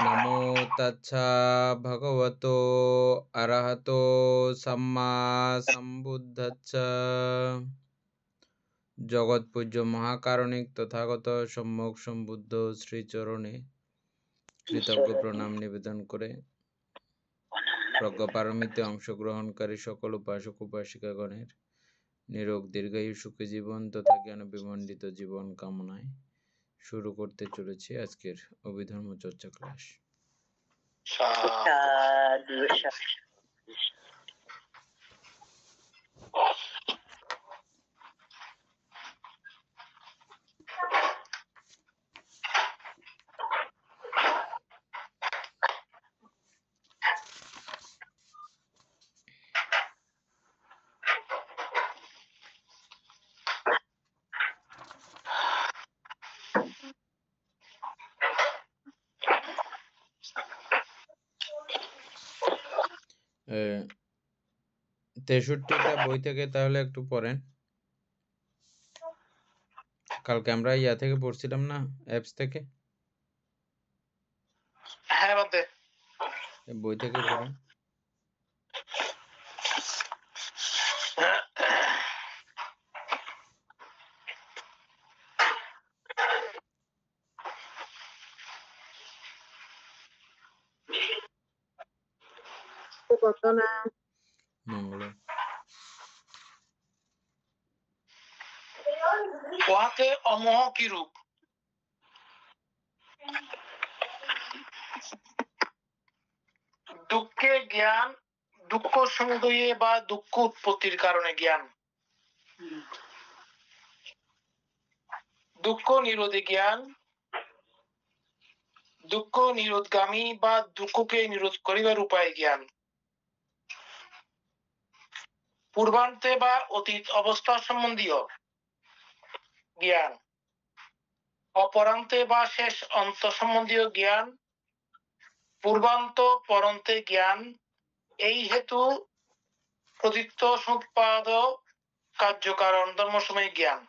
নমো তাচ্ছা ভগবতো অরহতো সাম্মা সম্বুদ্ধাচ্ছা। জগৎ পূজ্য মহাকারণিক তথাগত সম্যক সম্বুদ্ধ শ্রীচরণে কৃতজ্ঞ প্রণাম নিবেদন করে প্রজ্ঞাপারমিতে অংশগ্রহণকারী সকল উপাসক উপাসিকাগণের নিরোগ দীর্ঘায়ু সুখী জীবন তথা জ্ঞান বিমণ্ডিত জীবন কামনায় শুরু করতে চলেছি আজকের অভিধর্ম চর্চা ক্লাস। এ, 63টা বই থেকে তাহলে একটু পড়েন। কালকে আমরা ইয়া থেকে পড়ছিলাম না, অ্যাপস থেকে। হ্যাঁ বাদে বই থেকে পড়েন। মঙ্গল উহাতে অমোহ কি রূপ? দুঃখে জ্ঞান, দুঃখ সমুদয়ে বা দুঃখ উৎপত্তির কারণে জ্ঞান, দুঃখ নিরোধী জ্ঞান, দুঃখ নিরোধগামী বা দুঃখকে নিরোধ করিবার উপায় জ্ঞান, পূর্বান্তে বা অতীত অবস্থা সম্বন্ধীয় জ্ঞান, অপরান্তে বা শেষ অন্ত সম্বন্ধীয় জ্ঞান, পূর্বান্ত পরন্তে জ্ঞান। এই হেতু প্রতীত্য সম্পাদ কার্যকারণ ধর্মসময় জ্ঞান,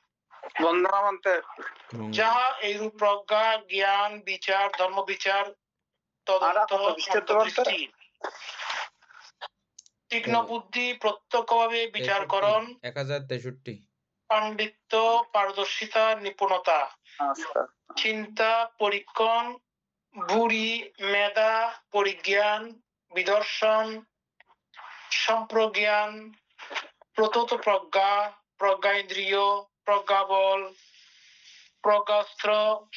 যাহা এইরূপ প্রজ্ঞা জ্ঞান বিচার ধর্ম বিচার তদন্ত দৃষ্টি তীক্ষ্ণ বুদ্ধি প্রত্যক্ষভাবে বিচারকরণ 1063 পাণ্ডিত্য পারদর্শিতা নিপুণতা চিন্তা পরীক্ষণ বুড়ি মেধা পরিজ্ঞান বিদর্শন সম্প্রজ্ঞান প্রতত প্রজ্ঞা প্রজ্ঞা ইন্দ্রিয় প্রজ্ঞাবল প্রজ্ঞাস্ত্র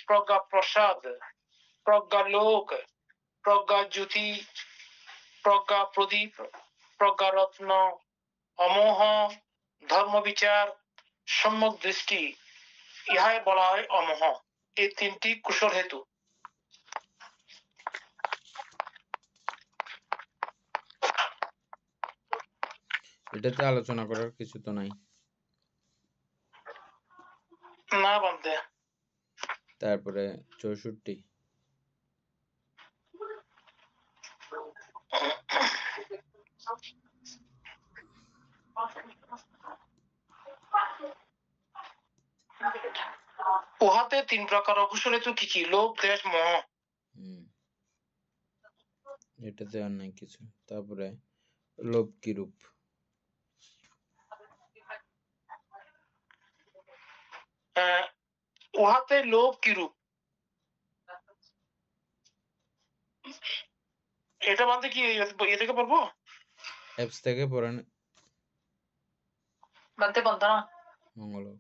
প্রজ্ঞা প্রসাদ প্রজ্ঞালোক প্রজ্ঞা জ্যোতি প্রজ্ঞা প্রদীপ প্রজ্ঞারত্ন অমোহ ধর্ম বিচার সম্যক দৃষ্টি, ইহাই বলা হয় অমোহ। এই তিনটি কুশল হেতু। এটাতে আলোচনা করার কিছু তো নাই না বান্দে। তারপরে 64 উহাতে তিন প্রকার অকুশল হেতু কি কি? লোভ দেশ মোহ। এটাতে আর নাই কিছু। তারপরে লোভ কি রূপ? উহাতে লোভ কি রূপ? এটা বলতে কি এ থেকে পড়বো? অ্যাপস থেকে পড়েন। বানতে বলতো না মঙ্গলক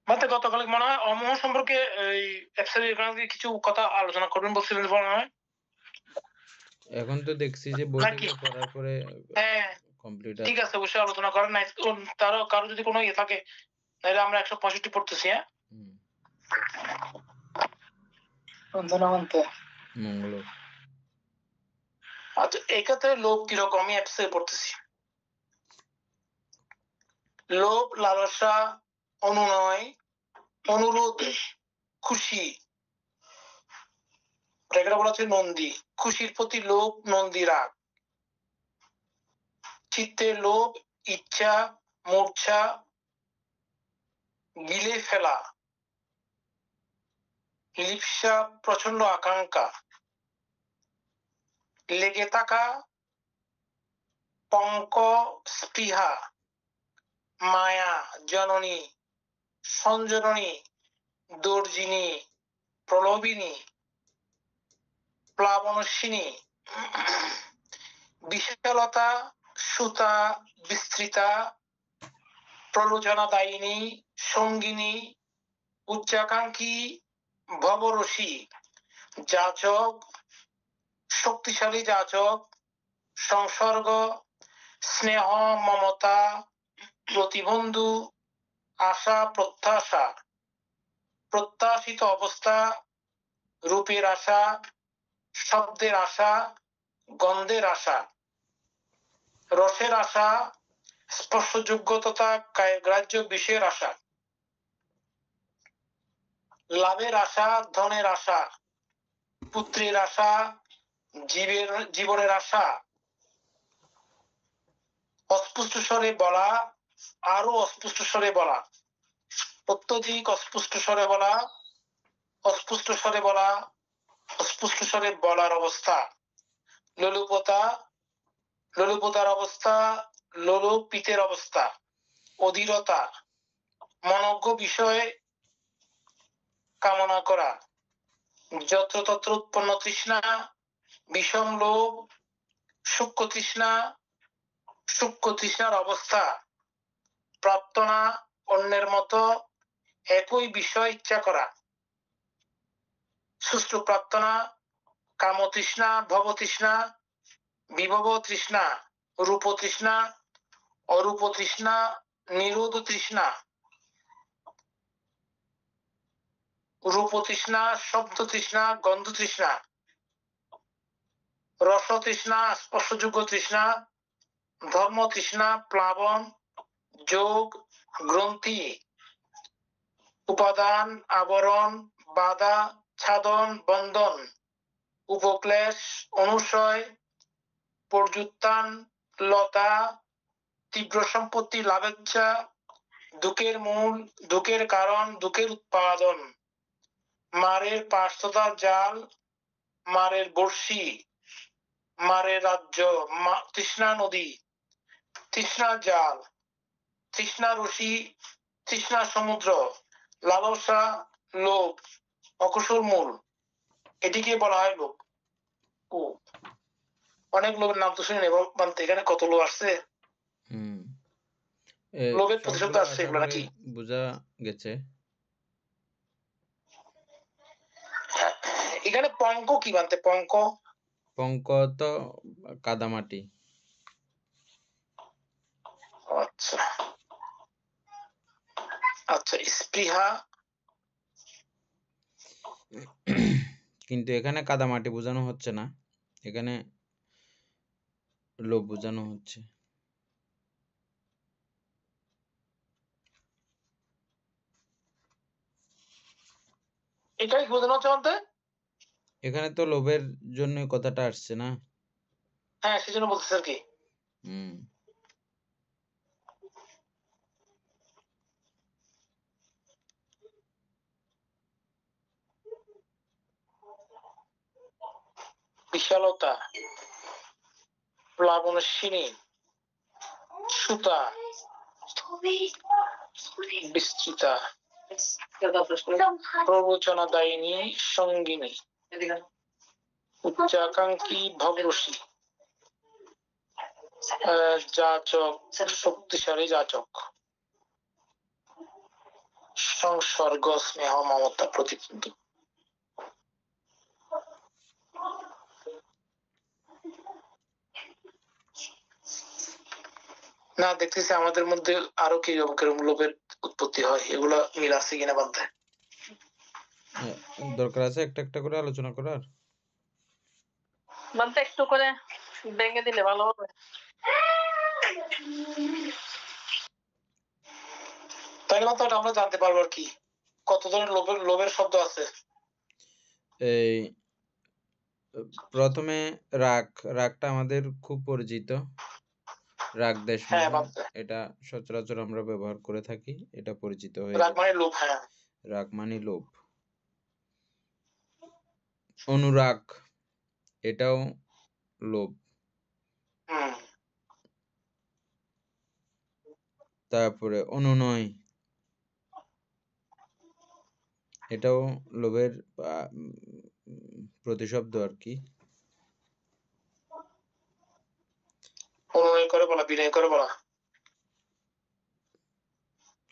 বানতে গতকাল মনে হয় অমোহ সম্পর্কে এই অ্যাপসের কিছু কথা আলোচনা করবেন বলছিলেন মনে হয়। এখন তো দেখছি যে বই থেকে পড়ার পরে হ্যাঁ কমপ্লিট ঠিক আছে, অবশ্যই আলোচনা করেন। নাই তারও কারো যদি কোনো ইয়ে থাকে তাহলে আমরা 165 পড়তেছি। হ্যাঁ মঙ্গল। আচ্ছা, এই ক্ষেত্রে লোভ কিরকম আমি অ্যাপসে পড়তেছি। লোভ লালসা অনুনয় অনুরোধ খুশি, এটা বলা হচ্ছে নন্দী। খুশির প্রতি লোভ নন্দী রাগ, চিত্তে লোভ ইচ্ছা মূর্ছা গিলে ফেলা, লিপ্সা প্রচন্ড আকাঙ্ক্ষা, লেগে থাকা, পঙ্ক স্পৃহা, মায়া জননী, সঞ্জননী, দর্জিনী, প্রলোভিনী, প্লাবনশিনী, বিশালতা, সুতা, বিস্তৃতা, প্রলোচনাদায়িনী, সঙ্গিনী, উচ্চাকাঙ্ক্ষী, ভবরসী, যাচক, শক্তিশালী যাচক, সংসর্গ, স্নেহ, মমতা, প্রতিবন্ধু, আশা, প্রত্যাশা, প্রত্যাশিত অবস্থা, রূপের আশা, শব্দের আশা, গন্ধের আশা, রসের আশা, স্পর্শযোগ্য তথা গ্রাহ্য বিষয়ের আশা, লাভের আশা, ধনের আশা, পুত্রের আশা, জীবনের আশা, অস্পষ্ট স্বরে বলা, আরো অস্পষ্ট স্বরে বলা, অত্যধিক অস্পষ্ট স্বরে বলা, অস্পষ্ট স্বরে বলা, অস্পষ্ট স্বরে বলার অবস্থা, লোলুপতা, লোলুপতার অবস্থা, লোলুপিতের অবস্থা, অধীরতা, মনজ্ঞ বিষয়ে কামনা করা, যত্রতত্র উৎপন্ন তৃষ্ণা, বিষম লোভ, সূক্ষ্ম তৃষ্ণা, সূক্ষ্ম তৃষ্ণার অবস্থা, প্রার্থনা, অন্যের মতো একই বিষয় ইচ্ছা করা, সুষ্ঠু প্রার্থনা, কামতৃষ্ণা, ভবতৃষ্ণা, বিভব তৃষ্ণা, রূপ তৃষ্ণা, অরূপ তৃষ্ণা, নিরোধ তৃষ্ণা, রূপ তৃষ্ণা, শব্দ তৃষ্ণা, গন্ধ তৃষ্ণা, রস তৃষ্ণা, স্পর্শযোগ্য তৃষ্ণা, ধর্ম তৃষ্ণা, প্লাবন, যোগ, গ্রন্থি, উপাদান, আবরণ, বাধা, ছাদন, বন্ধন, উপক্লেশ, অনুশয়, পর্যুত্থান, লতা, তীব্র সম্পত্তি, লাভেচ্ছা, দুঃখের মূল, দুঃখের কারণ, দুঃখের উৎপাদন, মারের পার্শ্বতা জাল, মারের বর্ষি, মারের রাজ্য, তৃষ্ণা নদী, তৃষ্ণা জাল, তৃষ্ণা রশি, তৃষ্ণা সমুদ্র, লালসা, লোভ, অকুশল মূল, এটিকে বলা হয় লোভ। ও অনেক লোভের নাম তো শুনি বলতে, এখানে কত লোভ আসছে। লোভের প্রতিশব্দ আসছে এগুলো নাকি বোঝা গেছে? এখানে পঙ্ক কি বানতে? পঙ্ক পঙ্ক তো কাদামাটি। আচ্ছা আচ্ছা, স্পৃহা কিন্তু এখানে কাদামাটি বোঝানো হচ্ছে না, এখানে লোভ বোঝানো হচ্ছে। এটাই বোঝানো হচ্ছে বলতে? এখানে তো লোভের জন্য কথাটা আসছে না? হ্যাঁ, সেজন্য বলতেছে আর কি। বিশালতা, প্লাবনশিনী, সুতা, বিস্তৃতা, প্রবচনাদায়িনী, সঙ্গিনী, উচ্চাকাঙ্ক্ষী, ভবরসী, যাচক, শক্তিশালী যাচক, সংসর্গ, স্নেহ, মমতা, প্রতিবন্ধু। না, দেখতেছি আমাদের মধ্যে আরো কি লোভের উৎপত্তি হয়, এগুলা মিল আছে কিনা বান্ধে। দরকার আছে একটা একটা করে আলোচনা করার। বান্ধে একটু করে ভেঙে দিলে ভালো হবে। তাহলে মাত্র আমরা জানতে পারবো আর কি কত ধরনের লোভের শব্দ আছে। এই প্রথমে রাগ, রাগটা আমাদের খুব পরিচিত। রাগদেশ হ্যাঁ মোহ, বাদ- এটা সচরাচর আমরা ব্যবহার করে থাকি, এটা পরিচিত হয়ে রাগ গেছে। মানে লোভ, হ্যাঁ। রাগ মানে লোভ। অনুরাগ, এটাও লোভ। হুম। তারপরে অনুনয়, এটাও লোভের প্রতিশব্দ আর কি। অনুনয় করে বলা, বিনয় করে বলা।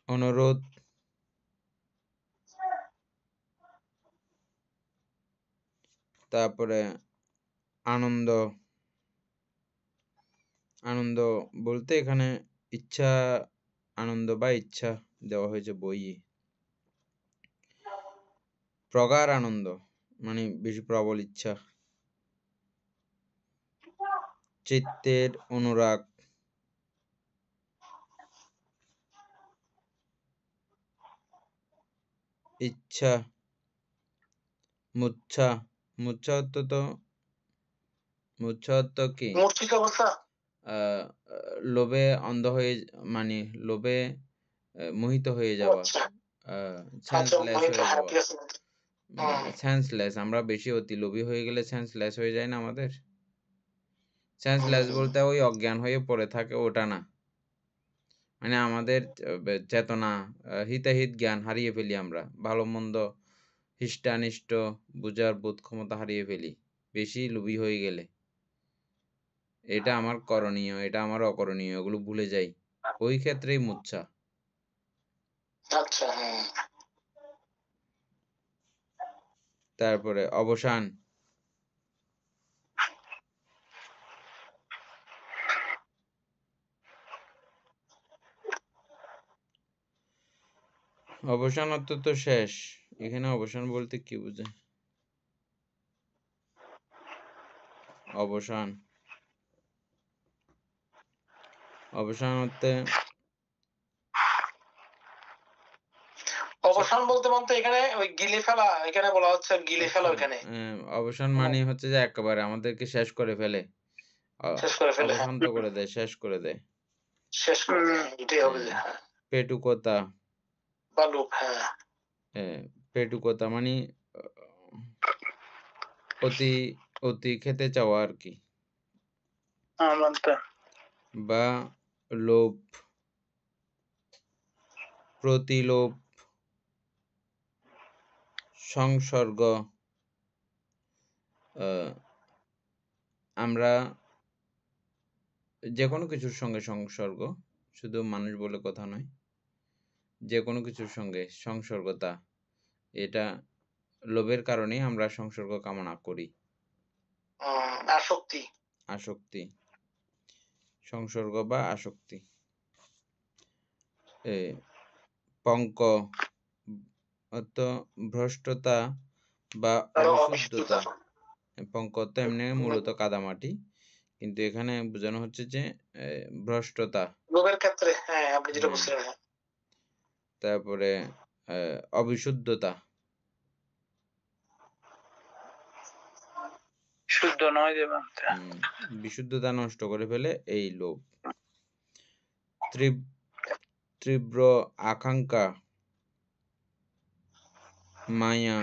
অনুরোধ, তারপরে আনন্দ। আনন্দ বলতে এখানে ইচ্ছা, আনন্দ বা ইচ্ছা দেওয়া হয়েছে বইয়ে। প্রগাঢ় আনন্দ মানে বেশি প্রবল ইচ্ছা। চিত্তের অনুরাগ, ইচ্ছা। মূর্ছা, মূর্ছা অর্থ তো, মূর্ছা অর্থ কি? মূর্ছিত অবস্থা। আহ, লোভে অন্ধ হয়ে, মানে লোভে মোহিত হয়ে ও যাওয়া, আচ্ছা আচ্ছা, সেন্সলেস মোহিত, হয়ে হ্যাঁ যাওয়া। ঠিক আছে। হুম। সেন্সলেস, আমরা বেশি অতি লোভী হয়ে গেলে সেন্সলেস হয়ে যায় না আমাদের? সেন্সলেস হুম। বলতে ওই অজ্ঞান হয়ে পড়ে থাকে ওটা না, মানে আমাদের চেতনা, হিতাহিত জ্ঞান হারিয়ে ফেলি আমরা, ভালো মন্দ হিষ্টানিষ্ট বুঝার বোধ ক্ষমতা হারিয়ে ফেলি বেশি লোভী হয়ে গেলে। এটা আমার করণীয়, এটা আমার অকরণীয়, এগুলো ভুলে যাই, ওই ক্ষেত্রেই মূর্ছা। আচ্ছা, হ্যাঁ। তারপরে অবসান, অবসান অর্থ তো শেষ। এখানে অবসান বলতে কি বোঝায়? অবসান, অবসান অর্থে অবসান বলতে বলতে এখানে ওই গিলে ফেলা, এখানে বলা হচ্ছে গিলে ফেলা আচ্ছা, ওখানে। অবসান হুম, মানে হচ্ছে যে একেবারে আমাদেরকে শেষ করে ফেলে, শেষ করে ফেলে, হ্যাঁ। অবসান্ত করে দেয়, শেষ করে দেয়। শেষ করে দেয়, এটাই হবে যে, হ্যাঁ। হ্যাঁ। পেটুকতা, বা লোভ, হ্যাঁ। পেটুকতা মানে অতি, অতি খেতে চাওয়া আর কি, বা লোভ, প্রতিলোভ, সংসর্গ। আমরা যে কোনো কিছুর সঙ্গে সংসর্গ, শুধু মানুষ বলে কথা নয়, যে কোনো কিছুর সঙ্গে সংসর্গতা, এটা লোভের কারণেই আমরা সংসর্গ কামনা করি। আসক্তি। আসক্তি, সংসর্গ বা আসক্তি। পঙ্ক অর্থ ভ্রষ্টতা বা অবিশুদ্ধতা। পঙ্ক তো এমনি মূলত কাদামাটি, কিন্তু এখানে বোঝানো হচ্ছে যে ভ্রষ্টতা। লোভের ক্ষেত্রে, হ্যাঁ, আপনি যেটা হুম। বলছিলেন, হ্যাঁ। তারপরে অবিশুদ্ধতা, শুদ্ধ নয় যে বিশুদ্ধতা নষ্ট করে ফেলে এই লোভ। তীব্র আকাঙ্ক্ষা, মায়া,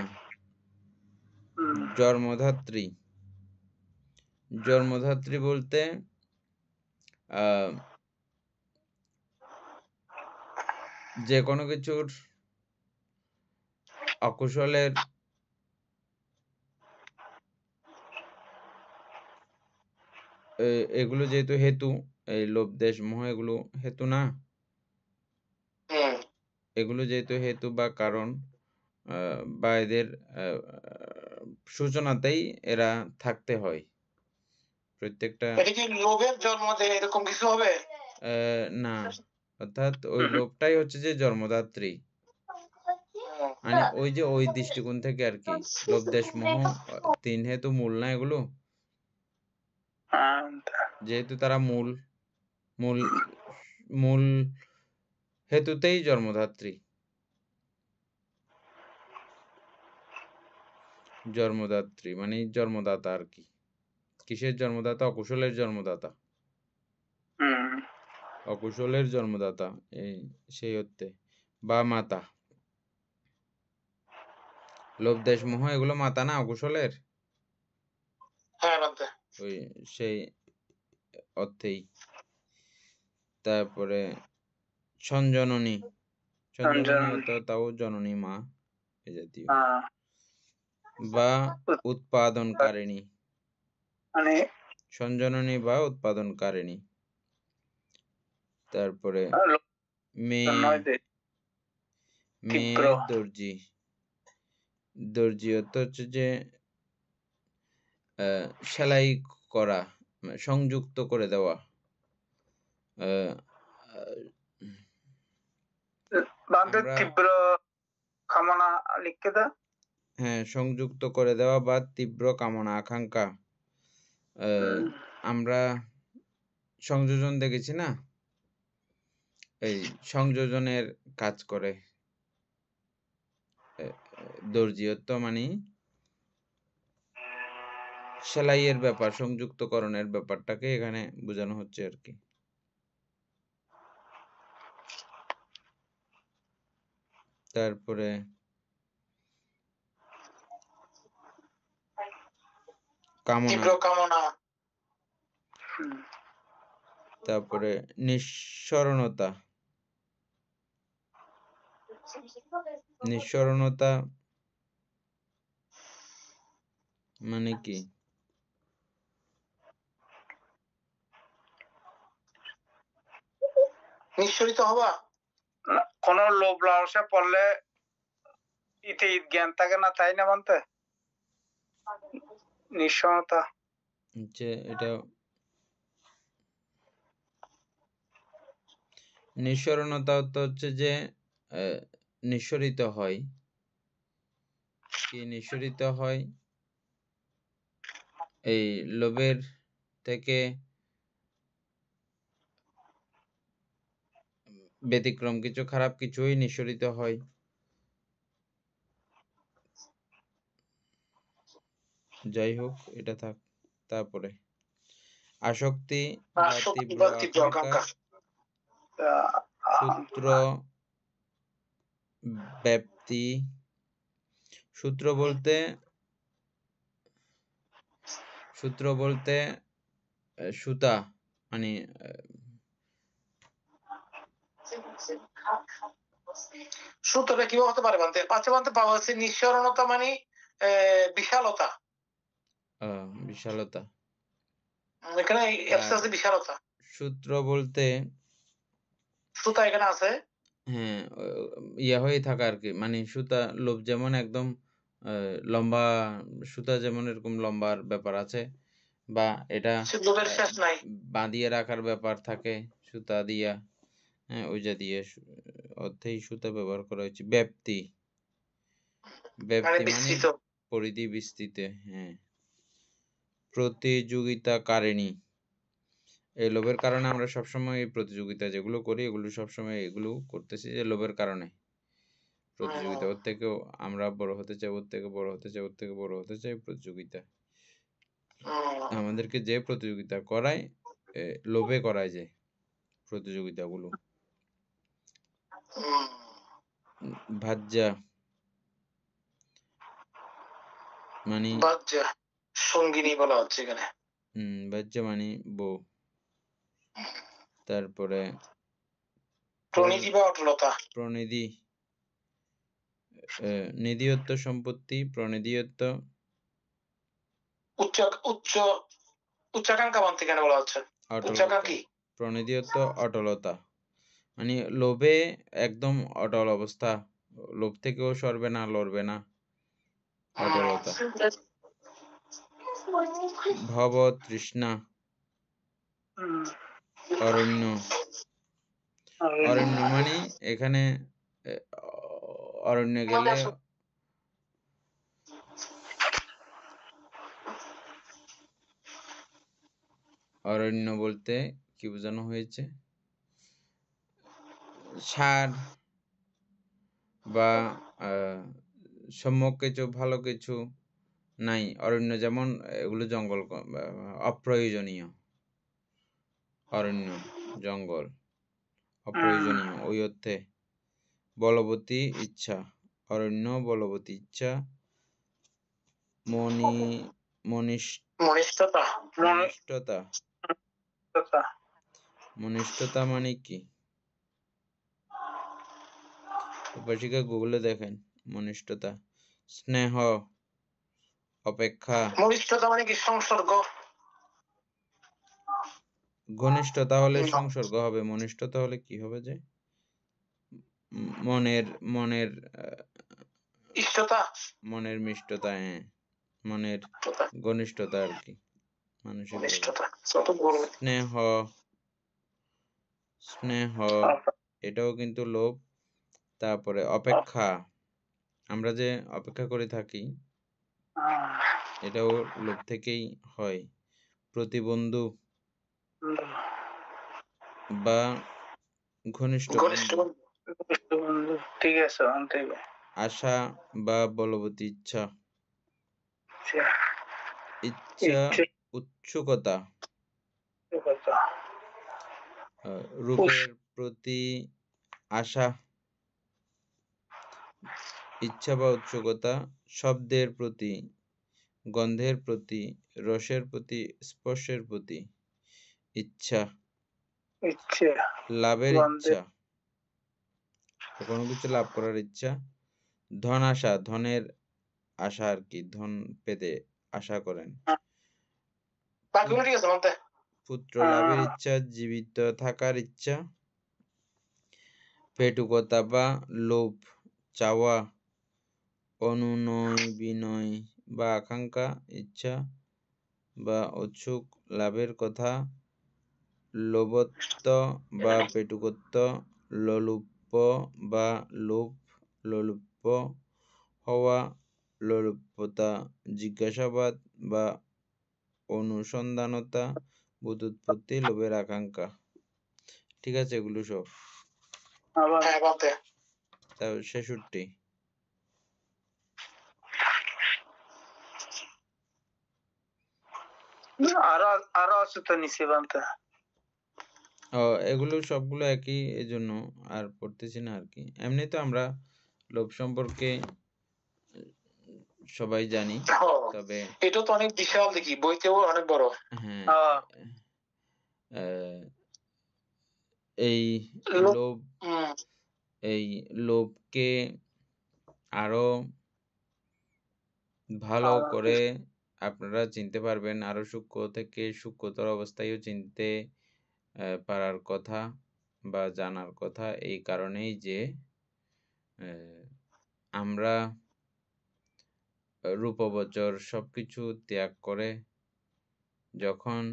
জন্মধাত্রী। জন্মধাত্রী বলতে যে কোনো কিছুর অকুশলের এগুলো যেহেতু হেতু, এই লোভ দেশ মোহ এগুলো হেতু না, এগুলো যেহেতু হেতু বা কারণ, বা এদের সূচনাতেই এরা থাকতে হয় প্রত্যেকটা। এটা কি লোভের জন্ম দেয় এরকম কিছু হবে? না, অর্থাৎ ওই লোভটাই হচ্ছে যে জন্মদাত্রী, মানে ওই যে ওই দৃষ্টিকোণ থেকে আর কি। লোভ দেশ মোহ তিন হেতু মূল না এগুলো, যেহেতু তারা মূল মূল মূল হেতুতেই জন্মদাত্রী। জন্মদাত্রী মানে জন্মদাতা আর কি। কিসের জন্মদাতা? অকুশলের জন্মদাতা। হুম অকুশলের জন্মদাতা এই সেই অর্থে, বা মাতা। লোভ দেশ মোহ এগুলো মাতা না অকুশলের, হ্যাঁ বান্তে। ওই সেই অর্থেই। তারপরে সঞ্জননী, সঞ্জননী সঞ্জননী। অর্থ তাও জননী মা এ জাতীয়, হ্যাঁ, বা উৎ- উৎপাদনকারিণী, মানে সঞ্জননী বা উৎপাদনকারিণী। তারপরে মেয়ে, নয় যে তীব্র। মেয়ে দর্জি, দর্জি অর্থ হচ্ছে যে সেলাই করা, মানে সংযুক্ত করে দেওয়া। আহ, আহ, বান্ধব আমরা তীব্র কামনা লিখে দাও। হ্যাঁ, সংযুক্ত করে দেওয়া বা তীব্র কামনা আকাঙ্ক্ষা। আমরা সংযোজন দেখেছি না, এই সংযোজনের কাজ করে দর্জি অর্থ মানে সেলাইয়ের ব্যাপার, সংযুক্তকরণের ব্যাপারটাকে এখানে বোঝানো হচ্ছে আর কি। তারপরে কামনা, তীব্র কামনা। তারপরে নিঃসরণতা, নিঃসরণতা মানে কি? নিঃসরিত হওয়া। কোন লোভ লালসা পড়লে ইতে জ্ঞান থাকে না, তাই না বলতে? নিঃসমতা। যে এটা নিঃসরণতা অর্থ হচ্ছে যে নিঃসরিত হয়, কি নিঃসরিত হয় এই লোভের থেকে ব্যতিক্রম কিছু, খারাপ কিছুই নিঃসরিত হয়। যাই হোক, এটা থাক। তারপরে আসক্তি বা আসক্তি তীব্র বা তীব্র আকাঙ্ক্ষা, আকাঙ্ক্ষা। সূত্র ব্যাপ্তি। সূত্র বলতে, সূত্র বলতে সুতা, মানে সূত্রটা কিভাবে হতে পারে বান্তে? আচ্ছা বান্তে, পাওয়া যাচ্ছে নিঃসরণতা মানে বিশালতা। বিশালতা। এখানে আছে বিশালতা। সূত্র বলতে সুতা এখানে আছে। হ্যাঁ, ইয়া হয়ে থাকা আর কি, মানে সুতা, লোভ যেমন একদম লম্বা, সুতা যেমন এরকম লম্বার ব্যাপার আছে, বা এটা লোভের শেষ নাই। বাঁধিয়ে রাখার ব্যাপার থাকে সুতা দিয়া। হ্যাঁ, ওই যা দিয়ে অর্থেই সুতা ব্যবহার করা হয়েছে। ব্যাপ্তি, ব্যাপ্তি মানে বিস্তৃত। পরিধি বিস্তৃত। হ্যাঁ, প্রতিযোগিতাকারিণী। এই লোভের কারণে আমরা সবসময় এই প্রতিযোগিতা যেগুলো করি, এগুলো সবসময় এগুলো করতেছি যে লোভের কারণে। প্রতিযোগিতা, ওর থেকেও আমরা বড় হতে চাই, ওর থেকে বড় হতে চাই, ওর থেকে বড় হতে চাই, প্রতিযোগিতা। আমাদেরকে যে প্রতিযোগিতা করায়, লোভে করায় যে প্রতিযোগিতাগুলো। ভাজ্যা মানে, বাচ্চা সঙ্গিনী বলা হচ্ছে এখানে। ভাজ্যা মানে বউ। তারপরে প্রণীতি বা অটলতা। প্রনিধি, নিধি অর্থ সম্পত্তি, প্রনিধি অর্থ উচ্চ উচ্চ উচ্চাকাঙ্ক্ষা বান্তে এখানে বলা হচ্ছে। অটলতা। উচ্চাকাঙ্ক্ষী। প্রনিধি অর্থ অটলতা, মানে লোভে একদম অটল অবস্থা, লোভ থেকেও সরবে না, লড়বে না, অটলতা। ভব তৃষ্ণা, অরণ্য। অরণ্য মানে এখানে অরণ্যে গেলে, অরণ্য বলতে কি বোঝানো হয়েছে? সার বা সম্যক কিছু, ভালো কিছু নাই। অরণ্য যেমন এগুলো জঙ্গল, অপ্রয়োজনীয়, অরণ্য, জঙ্গল, অপ্রয়োজনীয় ওই অর্থে। বলবতী ইচ্ছা, অরণ্য, বলবতী ইচ্ছা, মনিষ্ঠতা। মনিষ্ঠতা। মনিষ্ঠতা মানে কি? উপাসিকা গুগলে দেখেন মনিষ্ঠতা। স্নেহ, অপেক্ষা। মনিষ্ঠতা মানে কি? সংসর্গ। ঘনিষ্ঠতা হলে সংসর্গ হবে, মনিষ্ঠতা হলে কি হবে? যে মনের ইষ্টতা, মনের মিষ্টতা, হ্যাঁ, মনের ঘনিষ্ঠতা আর কি, মানসিক স্নেহ। স্নেহ এটাও কিন্তু লোভ। তারপরে অপেক্ষা, আমরা যে অপেক্ষা করে থাকি এটাও লোভ থেকেই হয়। প্রতিবন্ধু বা ঘনিষ্ঠ বন্ধু। ঠিক আছে। আশা বা বলবতী ইচ্ছা। ইচ্ছা, উৎসুকতা, রূপের প্রতি আশা। ইচ্ছা বা উৎসুকতা, শব্দের প্রতি, গন্ধের প্রতি, রসের প্রতি, স্পর্শের প্রতি ইচ্ছা। লাভের ইচ্ছা, কোনো কিছু লাভ করার ইচ্ছা। ধন আশা, ধনের আশা আর কি, ধন পেতে আশা করেন। পুত্র লাভের ইচ্ছা, জীবিত থাকার ইচ্ছা। পেটুকতা বা লোভ, চাওয়া, অনুনয় বিনয় বা আকাঙ্ক্ষা, ইচ্ছা বা উৎসুক লাভের কথা। লোভত্ব বা পেটুকত্ব, লোলুপ্য বা লোভ, লোলুপ্য হওয়া, লোলুপ্যতা, জিজ্ঞাসাবাদ বা অনুসন্ধানতা, বুদ্বুৎপত্তি, লোভের আকাঙ্ক্ষা। ঠিক আছে, এগুলো সব। তারপর 66। আরো আছে তো নিচে বানতে। এগুলো সবগুলো একই, এই জন্য আর পড়তেছি না আর কি। এমনি তো আমরা লোভ সম্পর্কে সবাই জানি, তবে এটা তো অনেক বিশাল, দেখি বইতেও অনেক বড়। হ্যাঁ, এই লোভ, এই লোভকে আরো ভালো করে আপনারা চিনতে পারবেন, আরো সূক্ষ্ম থেকে সূক্ষ্মতর অবস্থায়ও চিনতে পারার কথা বা জানার কথা, এই কারণেই যে আমরা রূপবচর সবকিছু ত্যাগ করে যখন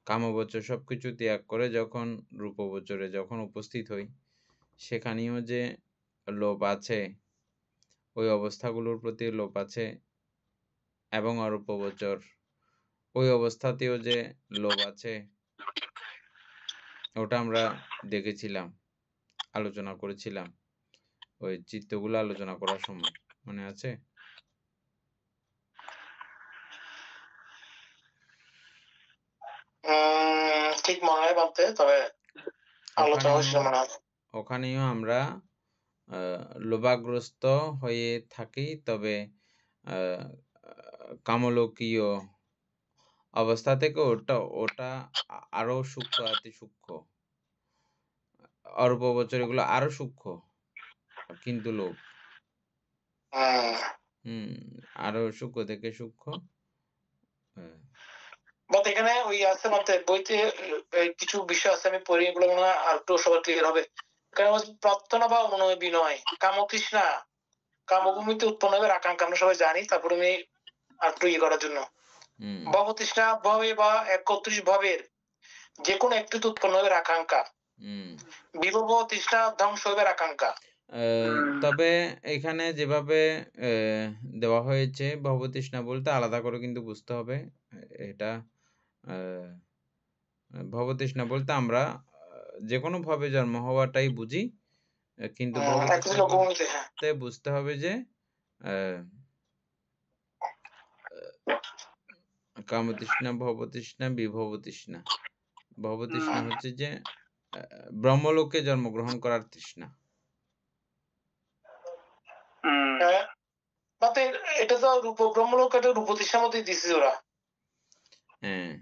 কামবচর সবকিছু ত্যাগ করে যখন রূপবচরে যখন উপস্থিত হই, সেখানেও যে লোভ আছে, ওই অবস্থাগুলোর প্রতি লোভ আছে, এবং অরূপবচর ওই অবস্থাতেও যে লোভ আছে, ওটা আমরা দেখেছিলাম, আলোচনা করেছিলাম ওই চিত্তগুলো আলোচনা করার সময়, মনে আছে? ঠিক মনে হয় বলতে, তবে ওখানেও আমরা লোভাগ্রস্ত হয়ে থাকি, তবে কামলোকীয় অবস্থা থেকে ওটা আরো সূক্ষ্ম, অতি সূক্ষ্ম। অরূপবচর এগুলো আরো সূক্ষ্ম, কিন্তু লোভ আরো সূক্ষ্ম থেকে সূক্ষ্ম। এখানে ওই আছে বইতে কিছু বিষয় আছে, আমি পড়ি, এগুলো মনে হয় আর একটু সবার ক্লিয়ার হবে। প্রার্থনা বা অনুনয় বিনয়, কামতৃষ্ণা, কামভূমিতে উৎপন্ন হবে আকাঙ্ক্ষা, আমরা সবাই জানি। তারপরে আমি আর একটু করার জন্য, ভবতৃষ্ণা ভাবে বা 31 ভাবের যে কোনো একটিতে উৎপন্ন হবে আকাঙ্ক্ষা। বিভব তৃষ্ণা ধ্বংস হবে আকাঙ্ক্ষা। তবে এখানে যেভাবে দেওয়া হয়েছে, ভবতৃষ্ণা বলতে আলাদা করে কিন্তু বুঝতে হবে। এটা ভবতৃষ্ণা বলতে আমরা যে কোনো ভাবে জন্ম হওয়াটাই বুঝি, কিন্তু ভবতৃষ্ণা বলতে বুঝতে হবে যে কামতৃষ্ণা, ভবতৃষ্ণা, বিভবতৃষ্ণা। ভবতৃষ্ণা হচ্ছে যে ব্রহ্মলোকে জন্মগ্রহণ করার তৃষ্ণা। তাতে এটা তো রূপ ব্রহ্মলোক, এটা রূপ তৃষ্ণার মধ্যে দিছে ওরা। হ্যাঁ,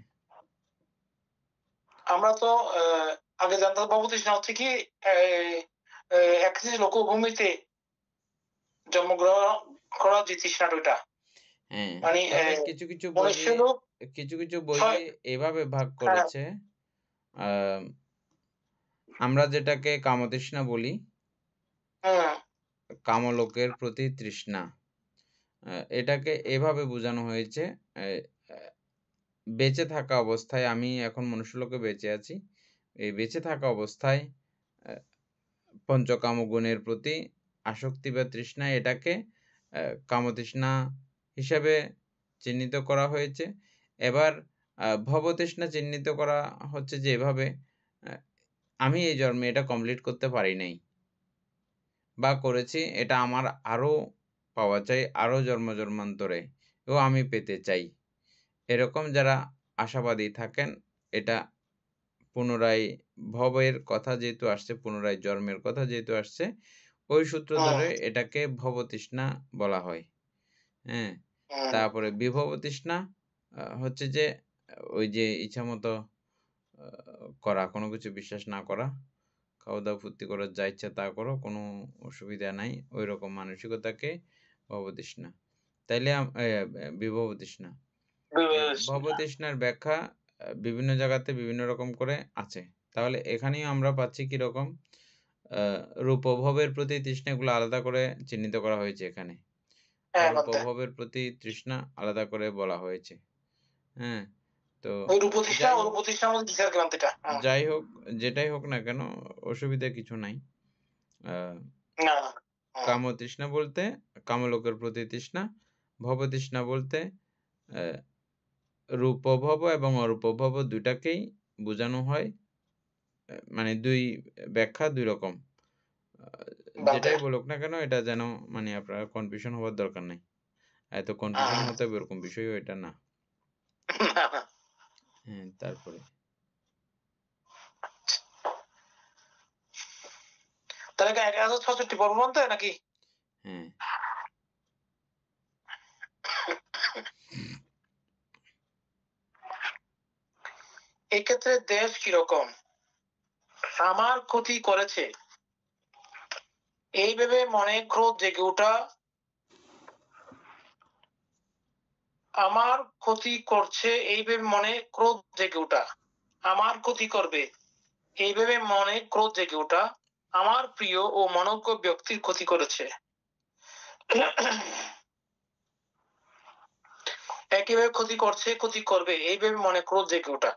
আমরা তো আগে জানতাম ভবতৃষ্ণা হচ্ছে কি একটি লোকভূমিতে জন্মগ্রহণ করা যে তৃষ্ণাটা ওইটা। হ্যাঁ। মানে তবে কিছু কিছু বই এভাবে ভাগ করেছে, আমরা যেটাকে কামতৃষ্ণা বলি, কামলোকের প্রতি তৃষ্ণা, এটাকে এভাবে বোঝানো হয়েছে, বেঁচে থাকা অবস্থায়, আমি এখন মনুষ্যলোকে বেঁচে আছি, এই বেঁচে থাকা অবস্থায় পঞ্চকাম গুণের প্রতি আসক্তি বা তৃষ্ণা, এটাকে কামতৃষ্ণা হিসাবে চিহ্নিত করা হয়েছে। এবার ভবতৃষ্ণা চিহ্নিত করা হচ্ছে যে এভাবে, আমি এই জন্মে এটা কমপ্লিট করতে পারি নাই বা করেছি, এটা আমার আরো পাওয়া চাই, আরো জন্মান্তরে, ও আমি পেতে চাই। এরকম যারা আশাবাদী থাকেন, এটা পুনরায় ভবের কথা যেহেতু আসছে, পুনরায় জন্মের কথা যেহেতু আসছে, ওই সূত্র ধরে এটাকে ভবতৃষ্ণা বলা হয়। হ্যাঁ, তারপরে বিভবতৃষ্ণা হচ্ছে যে ওই যে ইচ্ছামতো করা, কোনো কিছু বিশ্বাস না করা, খাওয়া দাওয়া ফুর্তি করা, যা ইচ্ছা তা করো, কোনো অসুবিধা নাই, ওই রকম মানসিকতাকে ভবতৃষ্ণা। তাইলে বিভবতৃষ্ণা। ভবতৃষ্ণার ব্যাখ্যা বিভিন্ন জায়গাতে বিভিন্ন রকম করে আছে। তাহলে এখানেই আমরা পাচ্ছি কিরকম, রূপভবের প্রতি তৃষ্ণাগুলো আলাদা করে চিহ্নিত করা হয়েছে এখানে। রূপভবের প্রতি তৃষ্ণা আলাদা করে বলা হয়েছে। হ্যাঁ, তো যাই হোক, যেটাই হোক না কেন, অসুবিধা কিছু নাই। কামতৃষ্ণা বলতে কামলোকের প্রতি তৃষ্ণা, ভবতৃষ্ণা বলতে রূপভব এবং অরূপভব দুইটাকেই বোঝানো হয়, মানে দুই ব্যাখ্যা দুই রকম। যেটাই বলুক না কেন, এটা যেন মানে আপনার কনফিউশন হওয়ার দরকার নাই। এত কনফিউশন হতে হবে এরকম বিষয়ও এটা না। হ্যাঁ, তারপরে তাহলে 1066 পড়বো তো নাকি? হ্যাঁ, এই ক্ষেত্রে দেশ কিরকম? আমার ক্ষতি করেছে এই ভেবে মনে ক্রোধ জেগে ওঠা, আমার ক্ষতি করছে এই ভেবে মনে ক্রোধ জেগে ওঠা, আমার ক্ষতি করবে এই ভেবে মনে ক্রোধ জেগে ওঠা, আমার প্রিয় ও মনোজ্ঞ ব্যক্তির ক্ষতি করেছে, একইভাবে ক্ষতি করছে ক্ষতি করবে এই ভেবে মনে ক্রোধ জেগে ওঠা,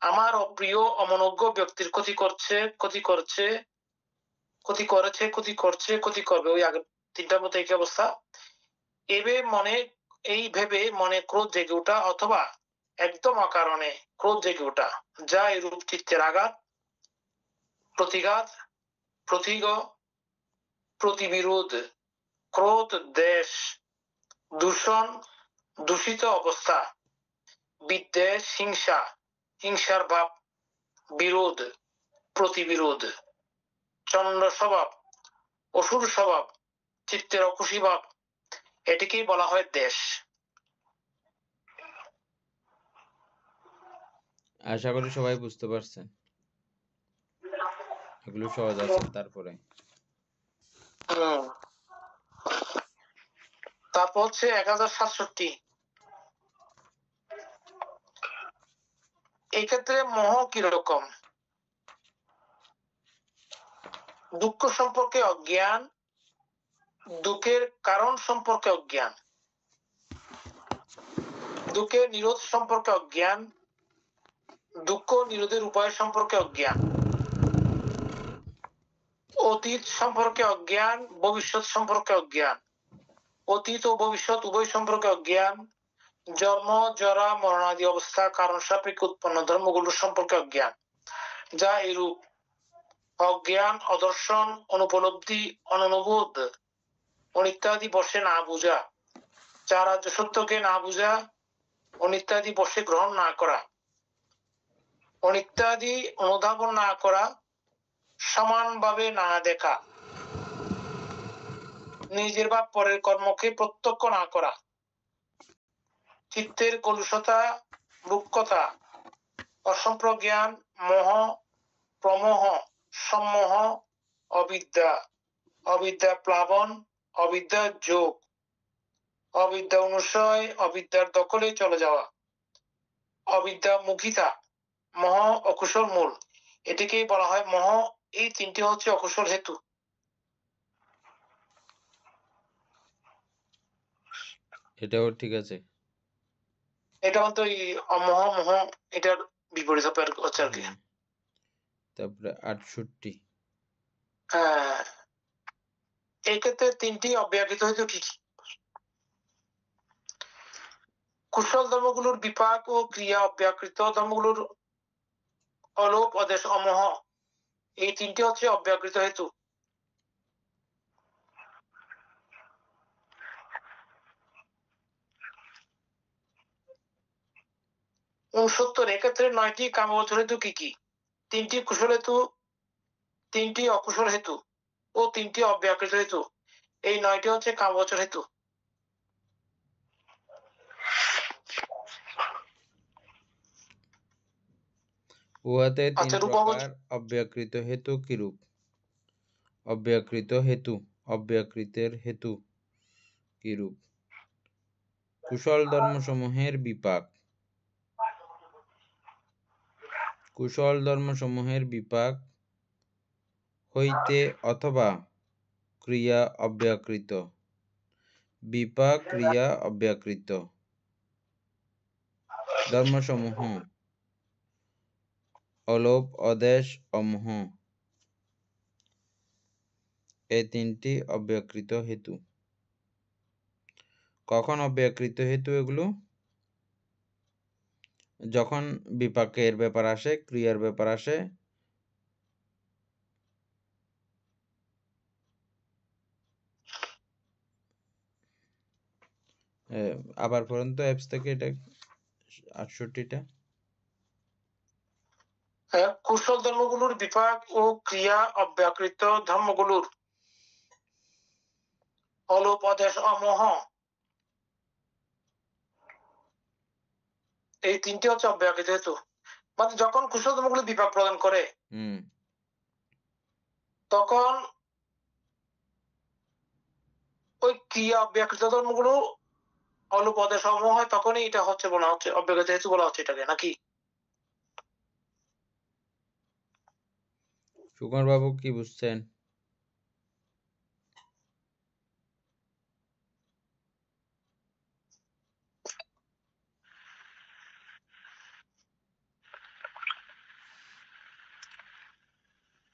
আমার অপ্রিয় অমনোজ্ঞ ব্যক্তির ক্ষতি করছে ক্ষতি করছে ক্ষতি করেছে ক্ষতি করছে ক্ষতি করবে, ওই আগে তিনটার মতো একই অবস্থা। এই ভেবে মনে ক্রোধ জেগে ওঠা অথবা একদম অকারণে ক্রোধ জেগে ওঠা, যা এরূপ চিত্তের আঘাত, প্রতিঘাত, প্রতিগ, প্রতিবিরোধ, ক্রোধ, দেশ, দূষণ, দূষিত অবস্থা, বিদ্বেষ, হিংসা, হিংসার ভাব, বিরোধ, প্রতিবিরোধ, চন্ড স্বভাব, অসুর স্বভাব, চিত্তের অখুশি ভাব, এটিকেই বলা হয় দেশ। আশা করি সবাই বুঝতে পারছেন, এগুলো সহজ আছে। তারপরে তারপর হচ্ছে 1067, এই ক্ষেত্রে মোহ কিরকম? দুঃখ সম্পর্কে অজ্ঞান, দুঃখের কারণ সম্পর্কে অজ্ঞান, দুঃখের নিরোধ সম্পর্কে অজ্ঞান, দুঃখ নিরোধের উপায় সম্পর্কে অজ্ঞান, অতীত সম্পর্কে অজ্ঞান, ভবিষ্যৎ সম্পর্কে অজ্ঞান, অতীত ও ভবিষ্যৎ উভয় সম্পর্কে অজ্ঞান, জন্ম জরা মরণাদি অবস্থা কারণ সাপেক্ষে উৎপন্ন ধর্মগুলোর সম্পর্কে অজ্ঞান, যা এরূপ অজ্ঞান, অদর্শন, অনুপলব্ধি, অননুবোধ, অনিত্যাদি বসে না বুঝা, যা রাজ্য সত্যকে না বুঝা, অনিত্যাদি বশে গ্রহণ না করা, অনিত্যাদি অনুধাবন না করা, সমানভাবে না দেখা, নিজের বা পরের কর্মকে প্রত্যক্ষ না করা, চিত্তের কলুষতা, রূপকতা, অসম্প্রজ্ঞান, মোহ, প্রমোহ, সম্মোহ, অবিদ্যা, অবিদ্যা প্লাবন, অবিদ্যার যোগ, অবিদ্যা অনুসয়, অবিদ্যার দখলে চলে যাওয়া, অবিদ্যা মুখিতা, মোহ অকুশল মূল। এটিকেই বলা হয় মোহ। এই তিনটি হচ্ছে অকুশল হেতু। এটাও ঠিক আছে। এটা কিন্তু মোহ মোহ এটার বিপরীত হচ্ছে আর কি। তারপরে 68। এই ক্ষেত্রে তিনটি অব্যাকৃত হেতু কি কি? কুশল ধর্মগুলোর বিপাক ও ক্রিয়া, অব্যাকৃত ধর্মগুলোর অলোপ, অদেশ, অমোহ, এই তিনটি হচ্ছে অব্যাকৃত হেতু। উনসত্তর, এক্ষেত্রে 9টি কামগোচর হেতু কি কি? 3টি কুশল হেতু, 3টি অকুশল হেতু ও 3টি অব্যাকৃত হেতু। এই 9টি হচ্ছে কামগোচর হেতু। উহাতে 3 আচ্ছা, প্রকার অব্যাকৃত হেতু কিরূপ? অব্যাকৃত হেতু, অব্যাকৃতের হেতু কিরূপ? কুশল ধর্মসমূহের বিপাক, কুশল ধর্মসমূহের বিপাক হইতে অথবা ক্রিয়া অব্যাকৃত, বিপাক ক্রিয়া অব্যাকৃত ধর্মসমূহ অলোপ, অদেশ, অমোহ, এই 3টি অব্যাকৃত হেতু। কখন অব্যাকৃত হেতু এগুলো? যখন বিপাকের ব্যাপার আসে, ক্রিয়ার ব্যাপার আসে, আবার পর্যন্ত অ্যাপস থেকে এটা 68টা। কুশল ধর্মগুলোর বিপাক ও ক্রিয়া, অব্যাকৃত ধর্মগুলোর অলোপ, অদেশ, অমোহ, এই 3টি হচ্ছে অব্যাকৃত হেতু। মানে যখন কুশল ধর্মগুলো বিপাক প্রদান করে তখন ওই ক্রিয়া অব্যাকৃত ধর্মগুলো অলোপ, অদেশ, অমোহ হয়, তখনই এটা হচ্ছে বলা হচ্ছে অব্যাকৃত হেতু বলা হচ্ছে এটাকে, নাকি? সুকুমার বাবু কি বুঝছেন?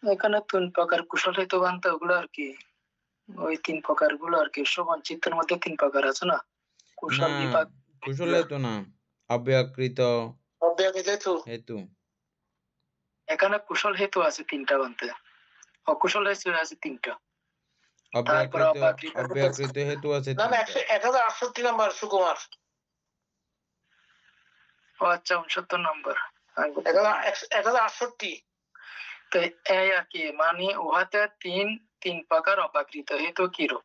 এখানে 3 প্রকার কুশল হেতু বানতে, ওগুলো আর কি ওই 3 প্রকার গুলো আর কি সমান চিত্তের মধ্যে 3 প্রকার আছে না, কুশল, না, বিপাক, কুশল হেতু না, অব্যাকৃত অব্যাকৃত হেতু। হেতু। এখানে কুশল হেতু আছে 3টা বানতে, অকুশল হেতু আছে 3টা। অব্যাকৃত হেতু আছে না না, 3টা। 1068 নাম্বার সুকুমার। ও আচ্ছা, 69 নম্বর। 1068। তো এই আর কি, মানে উহাতে 3 প্রকার অব্যাকৃত হেতু কিরূপ?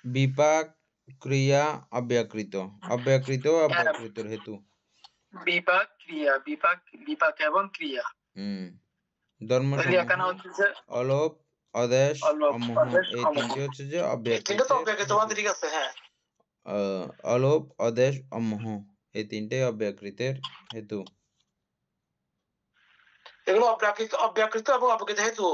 বিপাক, ক্রিয়া, অব্যাকৃত, অব্যাকৃত ও অব্যাকৃতর হেতু। বিপাক, ক্রিয়া, বিপাক এবং ক্রিয়া। ধর্মসমূহ এখানে হচ্ছে যে অলোপ, অদেশ, অলোপ, অমোহ, অদেশ, এই অমোহ। 3টি হচ্ছে যে এই তিনটা তো অব্যাকৃত অব্যাকৃত। ঠিক আছে। হ্যাঁ, অলোপ, অদেশ, অমোহ, এই 3টাই অব্যাকৃতের হেতু। এগুলো অব্যাকৃত এবং অব্যাকৃত হেতু।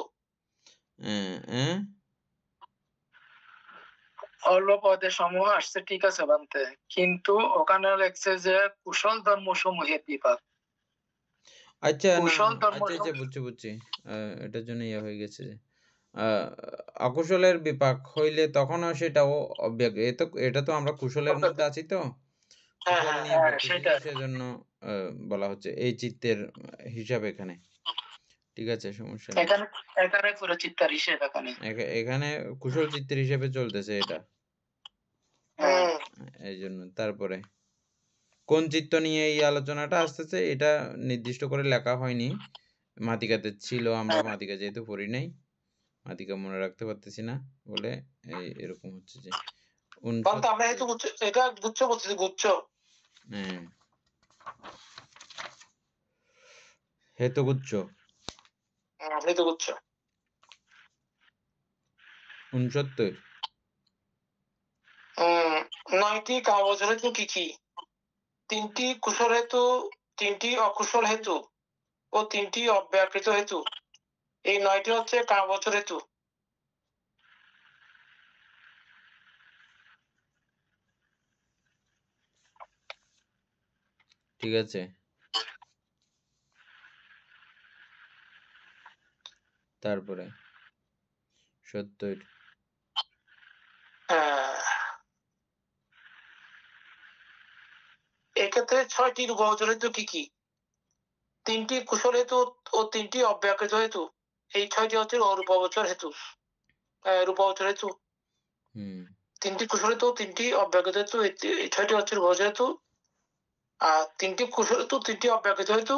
অলোপ, অদেশ, সমূহ আসছে, ঠিক আছে বানতে, কিন্তু ওখানে লেখছে যে কুশল ধর্ম সমূহের বিপাক। আচ্ছা, না, কুশল ধর্ম আচ্ছা, বুঝছি। এটার জন্য হয়ে গেছে যে অকুশলের বিপাক হইলে তখনও সেটাও অব্যাকৃত। এটা তো আমরা কুশলের মধ্যে আছি, তো কুশল নিয়ে পড়তেছি, সেজন্য বলা হচ্ছে এই চিত্তের হিসাব এখানে। ঠিক আছে, সমস্যা নেই। এখানে পুরো চিত্তার হিসেব এখানে এখানে কুশল চিত্তের হিসেবে চলতেছে এটা। হুম, এই জন্য। তারপরে কোন চিত্ত নিয়ে এই আলোচনাটা আসতেছে এটা নির্দিষ্ট করে লেখা হয়নি। মাতিকাতে ছিল, আমরা মাতিকা যেহেতু পড়ি নাই, মাতিকা মনে রাখতে পারতেছি না বলে এরকম হচ্ছে যে বান্তে আমরা 69। হেতু গুচ্ছ, এটা গুচ্ছ বলতেছি, গুচ্ছ। হ্যাঁ, হেতুগুচ্ছ হেতু গুচ্ছ। 69। 9টি কামবচন হেতু কি কি? 3টি কুশল হেতু, 3টি অকুশল হেতু ও 3টি অব্যাকৃত হেতু। এই 9টি হচ্ছে কামবচন হেতু। ঠিক আছে, তারপরে 70। এক্ষেত্রে 6টি রূপবচন হেতু কি কি? 3টি কুশল হেতু ও 3টি অব্যাকৃত হেতু। এই 6টি হচ্ছে রূপবচন হেতু, রূপবচন হেতু। হুম 3টি কুশল হেতু, 3টি অব্যাকৃত হেতু, এই 6টি হচ্ছে রূপবচন হেতু। আর 3টি কুশল হেতু, 3টি অব্যাকৃত হেতু,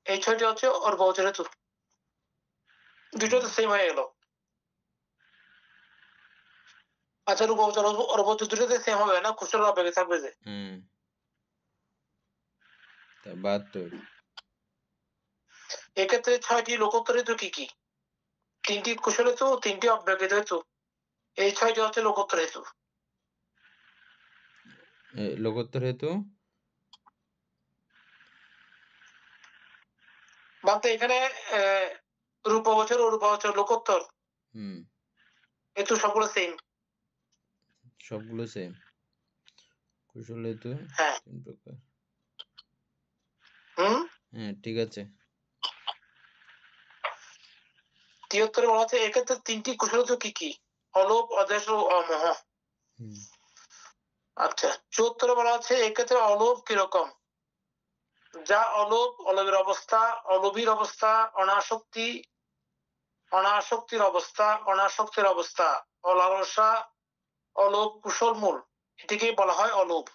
এই 6টি হচ্ছে অরূপবচন হেতু। দুটো তো সেম হয়ে গেল। আচ্ছা, রূপবচন অরূপবচন দুটোতে সেম হবে না, কুশল অব্যাকৃত থাকবে যে। হ্যাঁ, তা 72। এক্ষেত্রে 6টি লোকোত্তর হেতু কি কি? 3টি কুশল হেতু, 3টি অব্যাকৃত হেতু, এই 6টি হচ্ছে লোকোত্তর হেতু। লোকোত্তর হেতু বান্তে এখানে রূপবচন, অরূপবচন, লোকোত্তর হুম হেতু সবগুলো সেম। সবগুলো সেম। কুশল হেতু হ্যাঁ। 3 প্রকার। হুম। হ্যাঁ, ঠিক আছে। 73 বলা হচ্ছে এক্ষেত্রে 3টি কুশল হেতু কি কি? অলোপ, অদেশ ও অমোহ। হুম আচ্ছা, 74 বলা হচ্ছে এক্ষেত্রে অলোপ কিরকম? যা অলোপ, অলোপের অবস্থা, অলোভীর অবস্থা, অনাসক্তি, অনাসক্তির অবস্থা, অনাসক্তের অবস্থা, অলালসা, অলোপ, কুশল মূল, এটিকে বলা হয় অলোপ।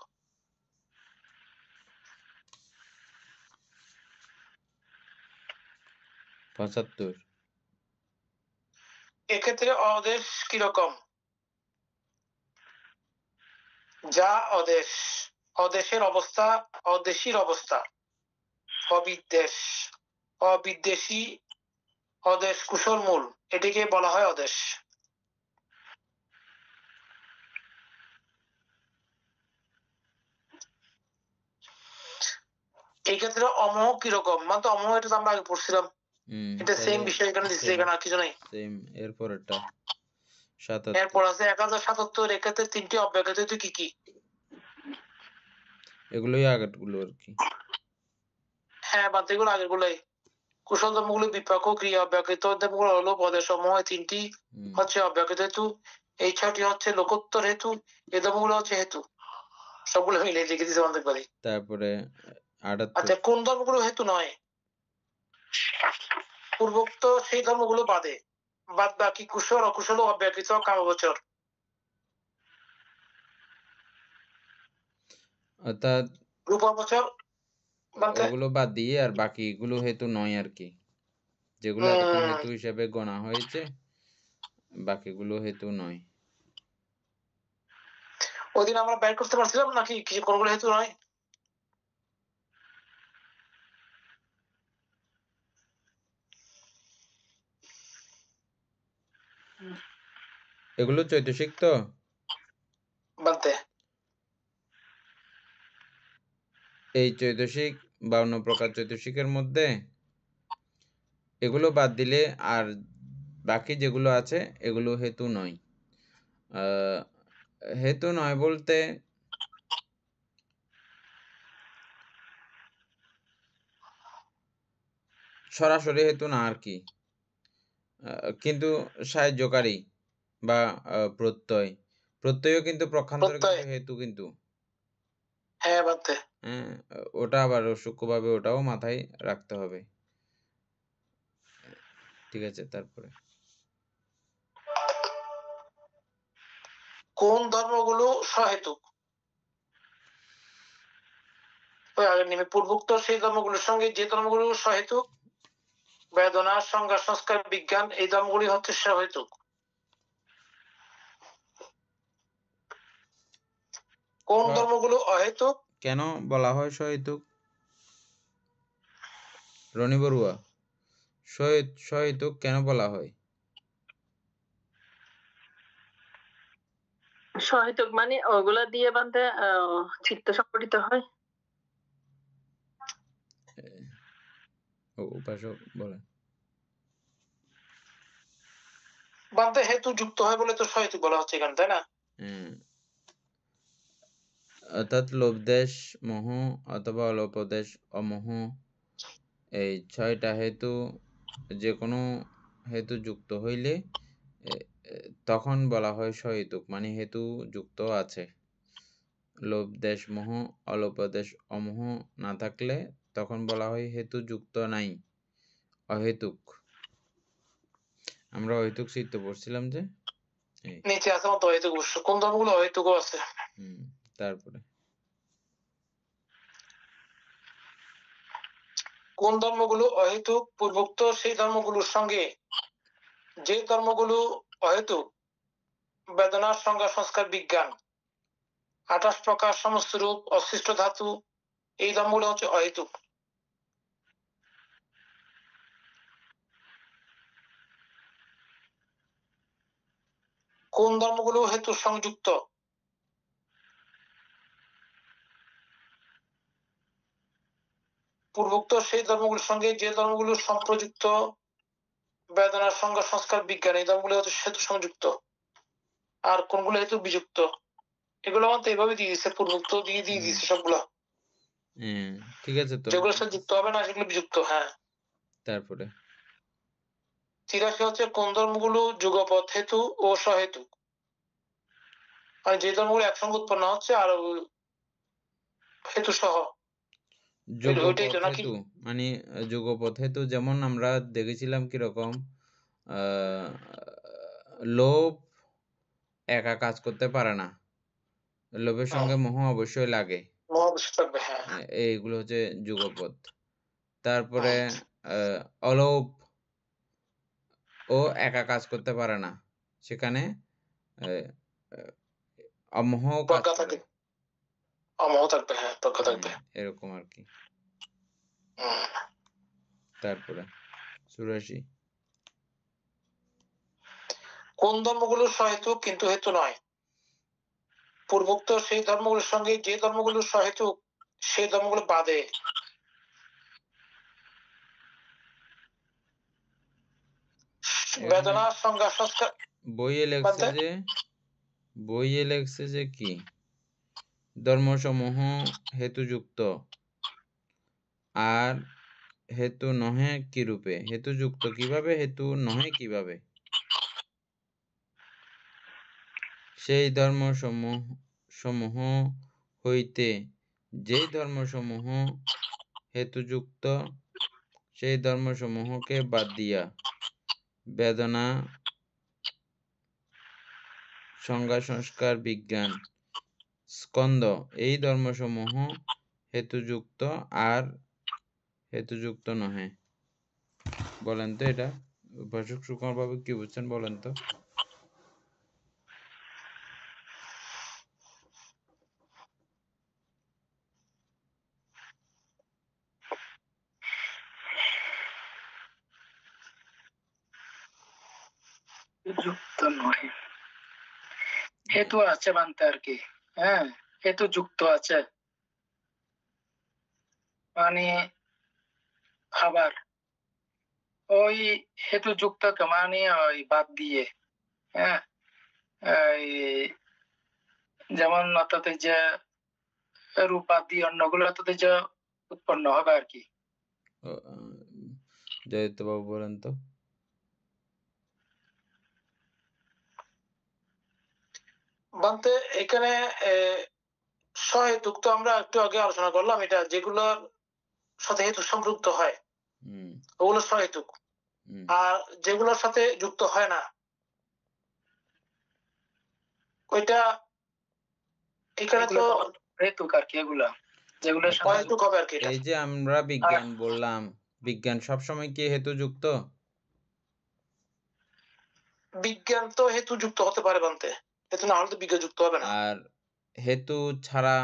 পঁচাত্তর। এক্ষেত্রে অদেশ কিরকম? যা অদেশ, অদেশের অবস্থা, অদেশীর অবস্থা, অবিদ্বেষ, অবিদ্বেষী, অদেশ, কুশল মূল, এটিকে বলা হয় অদেশ। এই ক্ষেত্রে অমোহ কিরকম? মানে তো অমোহ, এটা তো আমরা আগে পড়ছিলাম, এটা সেম বিষয় এখানে দিচ্ছে, এখানে আর কিছু নাই। সেম। এরপরেরটা 77। এরপর আছে 1077, এক্ষেত্রে 3টি অব্যাকৃত হেতু কি কি? এগুলোই আগেরগুলো আর কি। হ্যাঁ, বাদ এগুলো আগের গুলোই। কুশল ধর্মগুলো বিপাক ও ক্রিয়া, অব্যাকৃত ধর্মগুলো হলো পদের সমূহ, 3টি হুম হচ্ছে অব্যাকৃত হেতু, এই 6টি হচ্ছে লোকোত্তর হেতু, এই ধর্মগুলো হচ্ছে হেতু। সবগুলো মিলে লিখে দিতে অনেক পারি। তারপরে 78। আচ্ছা, কোন ধর্মগুলো হেতু নয়? পূর্বোক্ত সেই ধর্মগুলো বাদে, বাদ বাকি কুশল, অকুশল ও অব্যাকৃত কামগোচর। অর্থাৎ রূপগোচর বলতে ওগুলো বাদ দিয়ে আর বাকিগুলো হেতু নয় আর কি, যেগুলো এতক্ষণ হেতু হিসেবে গণা হয়েছে বাকিগুলো হেতু নয়। ওই দিন আমরা বের করতে পারছিলাম নাকি কিছু কোনগুলো হেতু নয়? এগুলো চৈতসিক তো। বলতে এই চৈতসিক 52 প্রকার চৈতসিকের মধ্যে এগুলো বাদ দিলে আর বাকি যেগুলো আছে এগুলো হেতু নয়। হেতু নয় বলতে সরাসরি হেতু না আর কি, কিন্তু সাহায্যকারী বা প্রত্যয়ও কিন্তু প্রক্ষান্তরে প্রত্যয়, কিন্তু হেতু কিন্তু। হ্যাঁ বলতে। হ্যাঁ, ওটা আবার সূক্ষ্মভাবে ওটাও মাথায় রাখতে হবে। ঠিক আছে, তারপরে কোন ধর্মগুলো সহেতুক? ওই আগের নিয়মে পূর্বোক্ত সেই ধর্মগুলোর সঙ্গে যে ধর্মগুলো সহেতুক, বেদনা, সংজ্ঞা, সংস্কার, বিজ্ঞান, এই ধর্মগুলি হচ্ছে সহেতুক। কোন স- ধর্মগুলো অহেতুক? কেন বলা হয় সহেতুক? রনি বড়ুয়া, সহেতুক কেন বলা হয়? সহেতুক মানে ওগুলা দিয়ে বান্ধে চিত্ত সংগঠিত হয়। উপাসক বলেন। বান্তে হেতু যুক্ত হয় বলে তো সহেতুক বলা হচ্ছে এখানে, তাই না? অর্থাৎ লোভদেশ মোহ অথবা অলোপদেশ অমোহ, এই 6টা হেতু যে কোনো হেতু যুক্ত হইলে তখন বলা হয় সহেতুক, মানে হেতু যুক্ত আছে। লোভ দেশ মোহ অলোপদেশ অমোহ না থাকলে তখন বলা হয় হেতু যুক্ত নাই, অহেতুক। আমরা অহেতুক চিত্ত পড়ছিলাম যে নিচে আছে মতো অহেতুক অবশ্য। কোন ধর্মগুলো অহেতুকও আছে? তারপরে কোন ধর্মগুলো অহেতুক? পূর্বোক্ত সেই ধর্মগুলোর সঙ্গে যে ধর্মগুলো অহেতুক, বেদনা, সংজ্ঞা, সংস্কার, বিজ্ঞান, 28 প্রকার, সমস্ত রূপ, অশিষ্ট ধাতু, এই ধর্মগুলো হচ্ছে অহেতুক। কোন ধর্মগুলো হেতু সংযুক্ত? পূর্বোক্ত সেই ধর্মগুলোর সঙ্গে যে ধর্মগুলো সম্প্রযুক্ত, বেদনা, সংজ্ঞা, সংস্কার, বিজ্ঞান, এই ধর্মগুলো হচ্ছে হেতু সংযুক্ত। আর কোনগুলো হেতু বিযুক্ত? এগুলো আমাদের এভাবে দিয়ে দিচ্ছে, পূর্বোক্ত দিয়ে দিচ্ছে সবগুলো। ঠিক আছে। তো যেগুলোর সাথে যুক্ত হবে না সেগুলো বিযুক্ত। হ্যাঁ। তারপরে 83 হচ্ছে কোন ধর্মগুলো যুগপৎ হেতু ও সহেতুক? মানে যে ধর্মগুলো একসঙ্গে উৎপন্ন হচ্ছে আর হেতু সহ। যুগপৎ ওইটাই তো নাকি? হেতু মানে যুগপৎ হেতু যেমন আমরা দেখেছিলাম কিরকম, লোভ একা কাজ করতে পারে না, লোভের সঙ্গে মোহ অবশ্যই লাগে। মহাবিশ্ব থাকবে। হ্যাঁ। এইগুলো হচ্ছে যুগপৎ। তারপরে অলোভ ও একা কাজ করতে পারে না, সেখানে অমোহ কাজ প্রজ্ঞা করে। থাকবে, অমোহ থাকবে। হ্যাঁ, প্রজ্ঞা থাকবে। এরকম আর কি। তারপরে 84 কোন ধর্মগুলো সহেতুক কিন্তু হেতু নয়? পূর্বোক্ত সেই ধর্মগুলোর সঙ্গে যে ধর্মগুলো সহেতুক, সেই ধর্মগুলো বাদে। বেদনা, সংজ্ঞা, সংস্কার। বইয়ে লেখছে যে কি ধর্মসমূহ হেতুযুক্ত আর হেতু নহে কিরূপে, হেতুযুক্ত কিভাবে, হেতু নহে কিভাবে? সেই ধর্মসমূহ হইতে যে ধর্মসমূহ হেতুযুক্ত সেই ধর্মসমূহকে বাদ দিয়া বেদনা, সংজ্ঞা, সংস্কার, বিজ্ঞান, স্কন্দ এই ধর্মসমূহ হেতুযুক্ত আর হেতুযুক্ত নহে। বলেন তো এটা উপাসক সুকুমার বাবু কি বুঝছেন বলেন তো? যুক্ত নয়, হেতু আছে বানতে আর কি। হ্যাঁ, হেতু যুক্ত আছে মানে আবার ওই হেতু যুক্ত মানে ওই বাদ দিয়ে। হ্যাঁ, এই যেমন অর্থাৎ এই যে রূপ বাদ দিয়ে অন্যগুলো অর্থাৎ এই যে উৎপন্ন হবে আর কি। জয়িত বাবু বলেন তো। বান্তে এখানে সহেতুক তো আমরা একটু আগে আলোচনা করলাম, এটা যেগুলোর সাথে হেতু সম্পৃক্ত হয় ওগুলো সহেতুক। আর যেগুলোর সাথে যুক্ত হয় না ওইটা এখানে তো হেতুক আর কি, এগুলা যেগুলোর সাথে অহেতুক হবে আর কি এটা। এই যে আমরা বিজ্ঞান বললাম, বিজ্ঞান সবসময় কি হেতুযুক্ত? বিজ্ঞান তো হেতু যুক্ত হতে পারে বানতে, হেতু না হলে তো বিজ্ঞান যুক্ত হবে না। আর হেতু ছাড়া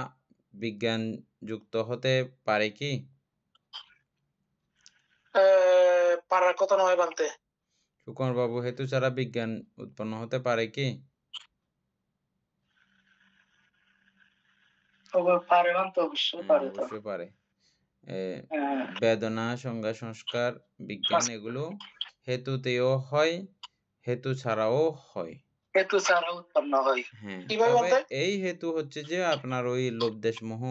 বিজ্ঞান যুক্ত হতে পারে কি? পারার কথা নয় বানতে। সুকুমার বাবু, হেতু ছাড়া বিজ্ঞান উৎপন্ন হতে পারে কি? পারে বানতে, অবশ্যই পারে তো। অবশ্যই পারে। হ্যাঁ, বেদনা, সংজ্ঞা, সংস্কার, বিজ্ঞান এগুলো হেতুতেও হয়, হেতু ছাড়াও হয়। হেতু ছাড়া উৎপন্ন হয়। হ্যাঁ, কিভাবে তবে বলতে? এই হেতু হচ্ছে যে আপনার ওই লোভদেশ মোহ,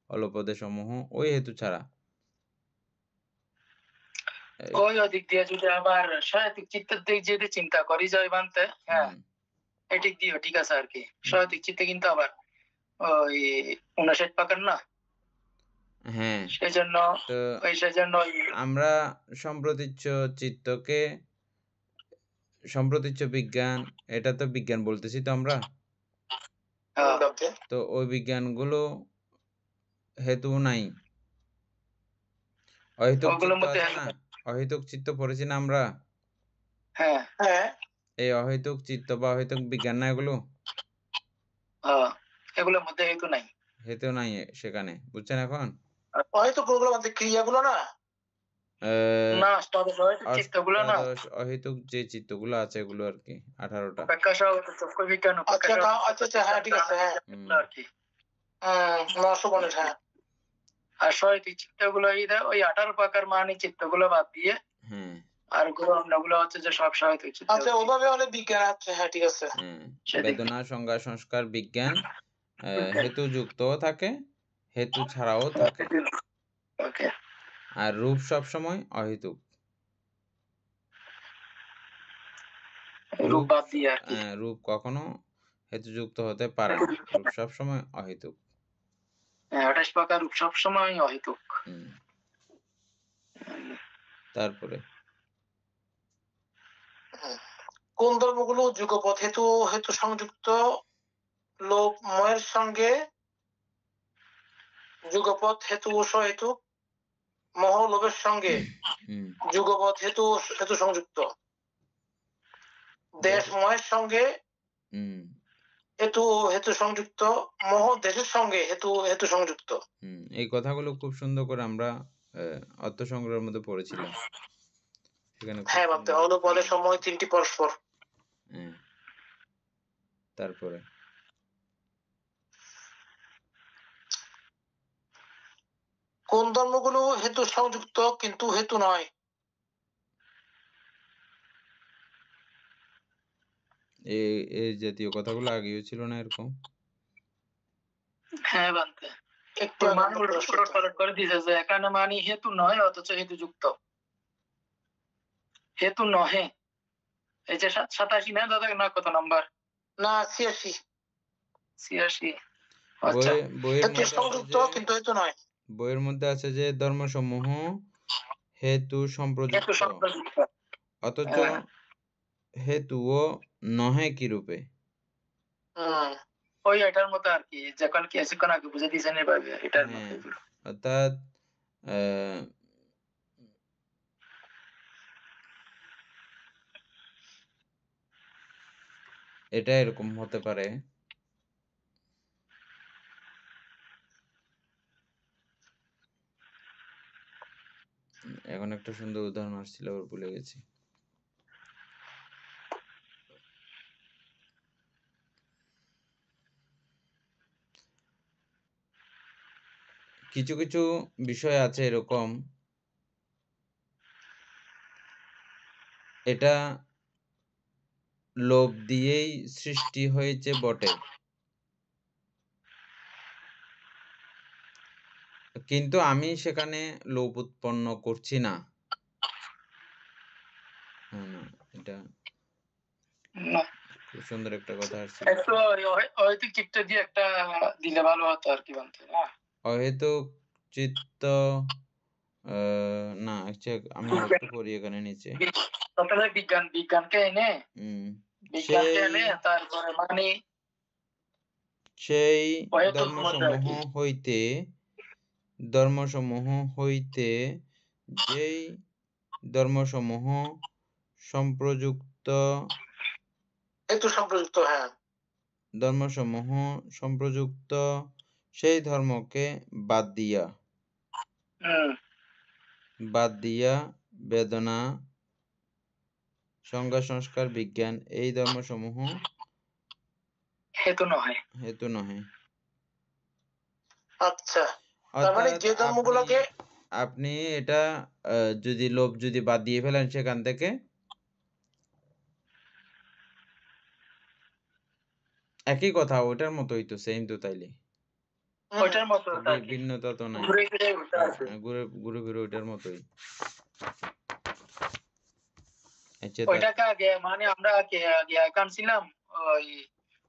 অল্পদেশ মোহ, ওই হেতু ছাড়া। ওই দিক দিয়ে যদি আবার সাহিত্যিক চিত্তের দিক যদি চিন্তা করি যায় বানতে, হ্যাঁ হুম, এদিক দিয়ে ঠিক আছে আর কি। সাহিত্যিক চিত্তে কিন্তু আবার ওই 59 পাকার না, হ্যাঁ, সেজন্য তো সেজন্য আমরা সম্প্রতীচ্য চিত্তকে, সম্প্রতীচ্য বিজ্ঞান, এটা তো বিজ্ঞান বলতেছি তো আমরা। বানতে তো ওই বিজ্ঞানগুলো হেতু নাই, অহেতুক ওগুলোর চিত্ত মধ্যে আছে না, অহেতুক চিত্ত পড়েছি না আমরা। হ্যাঁ হ্যাঁ এই অহেতুক চিত্ত বা অহেতুক বিজ্ঞান না এগুলো, এগুলোর মধ্যে হেতু নাই। হেতু নাই সেখানে, বুঝছেন এখন? অহেতুক গুলো বানতে ক্রিয়াগুলো না। না, চিত্তগুলো না, অষ্টাদশ অহেতুক যে চিত্তগুলো আছে এগুলো আর কি 18টা। উপেক্ষা সহগত চক্ষু বিজ্ঞান, আচ্ছা আচ্ছা আচ্ছা, হ্যাঁ ঠিক আছে, হ্যাঁ আর কি। 915, হ্যাঁ। আর সাহিত্যিক চিত্তগুলো ওই 18 পাকার মানে চিত্তগুলো বাদ দিয়ে, হ্যাঁ, আর অন্যগুলো হচ্ছে যে সব সাহিত্যিক চিত্ত। আচ্ছা ওভাবে অনেক বিজ্ঞান আছে, হ্যাঁ ঠিক আছে। হ্যাঁ, সেদিক। বেদনা, সংজ্ঞা, সংস্কার, বিজ্ঞান হেতু যুক্তও থাকে, হেতু ছাড়াও থাকে। ওকে, আর রূপ সবসময় অহেতুক। রূপ বাদ দিয়ে আর কি। রূপ কখনো হেতুযুক্ত হতে পারে না, রূপ সবসময় অহেতুক। 28 পাকার রূপ সবসময় অহেতুক। হুম, তারপরে কোন ধর্মগুলো যুগপৎ হেতু হেতু সংযুক্ত লোভ ময়ের সঙ্গে, যুগপৎ হেতু সহেতুক মোহ লোভের সঙ্গে হুম, যুগপৎ হেতু হেতু সংযুক্ত, দেশ ময়ের সঙ্গে হুম, হেতু হেতু সংযুক্ত, মোহ দেশের সঙ্গে হেতু হেতু সংযুক্ত। এই কথাগুলো খুব সুন্দর করে আমরা অর্থ সংগ্রহের মধ্যে পড়েছিলাম। সেখানে খুব হ্যাঁ সুন্দর ভাবতে হলো পদের সময় তিনটি পরস্পর। হ্যাঁ, তারপরে কোন ধর্মগুলো হেতু সংযুক্ত কিন্তু হেতু নয়? এই জাতীয় কথাগুলো আগেও ছিল না এরকম? হ্যাঁ বানতে একটু মানে উলট পালট করে দিয়েছে যে এখানে মানি হেতু নয় অথচ হেতু যুক্ত। হেতু নহে, এই যে 87 না দাদা, না কত নাম্বার? না 86। 86। আচ্ছা, বইয়ের হেতু মধ্যে আছে সংযুক্ত যে, কিন্তু হেতু নয়। বইয়ের মধ্যে আছে যে ধর্মসমূহ হেতু হেতু সম্প্রযুক্ত, সম্প্রযুক্ত। অথচ হ্যাঁ। হেতুও নহে কি রূপে। ওই এটার মতো আর কি, যখন কি কিছুক্ষণ আগে বুঝে দিয়েছেন এভাবে, এটার মতো হ্যাঁ, এগুলো। অর্থাৎ আহ, এটা এরকম হতে পারে। এখন একটা সুন্দর উদাহরণ আসছিল, আবার ভুলে গেছি। কিছু কিছু বিষয় আছে এরকম, এটা লোভ দিয়েই সৃষ্টি হয়েছে বটে, কিন্তু আমি সেখানে লোভ উৎপন্ন করছি না। না, এটা না, খুব সুন্দর একটা কথা আসছিল। একটু অহেতুক চিত্ত দিয়ে একটা দিলে ভালো হতো আর কি বানতে। অহেতুক চিত্ত, না আমি আরেকটু পড়ি এখানে নিচে। প্রথমে বিজ্ঞানকে এনে উম, বিজ্ঞানকে সেই এনে তারপরে মানে সেই অহেতুক মধ্যে আর কি। ধর্মসমূহ হইতে যেই ধর্মসমূহ সম্প্রযুক্ত হেতু সম্প্রযুক্ত, হ্যাঁ। ধর্মসমূহ সম্প্রযুক্ত সেই ধর্মকে বাদ দিয়া বেদনা, সংজ্ঞা, সংস্কার, বিজ্ঞান এই ধর্মসমূহ হেতু নহে। হেতু নহে। আচ্ছা, তার মানে অর্থাৎ যে ধর্মগুলোকে আপনি এটা যদি লোভ যদি বাদ দিয়ে ফেলেন সেখান থেকে, একই কথা, ওটার মতোই তো, সেম তো তাইলে, ওইটার মতো আর কি। ভিন্নতা তো নাই, ঘুরে ফিরে ওইটা আছে। ঘুরে ঘুরে ফিরে ওইটার মতোই। আচ্ছা, ওইটাকে আগে মানে আমরা আগে কানছিলাম ওই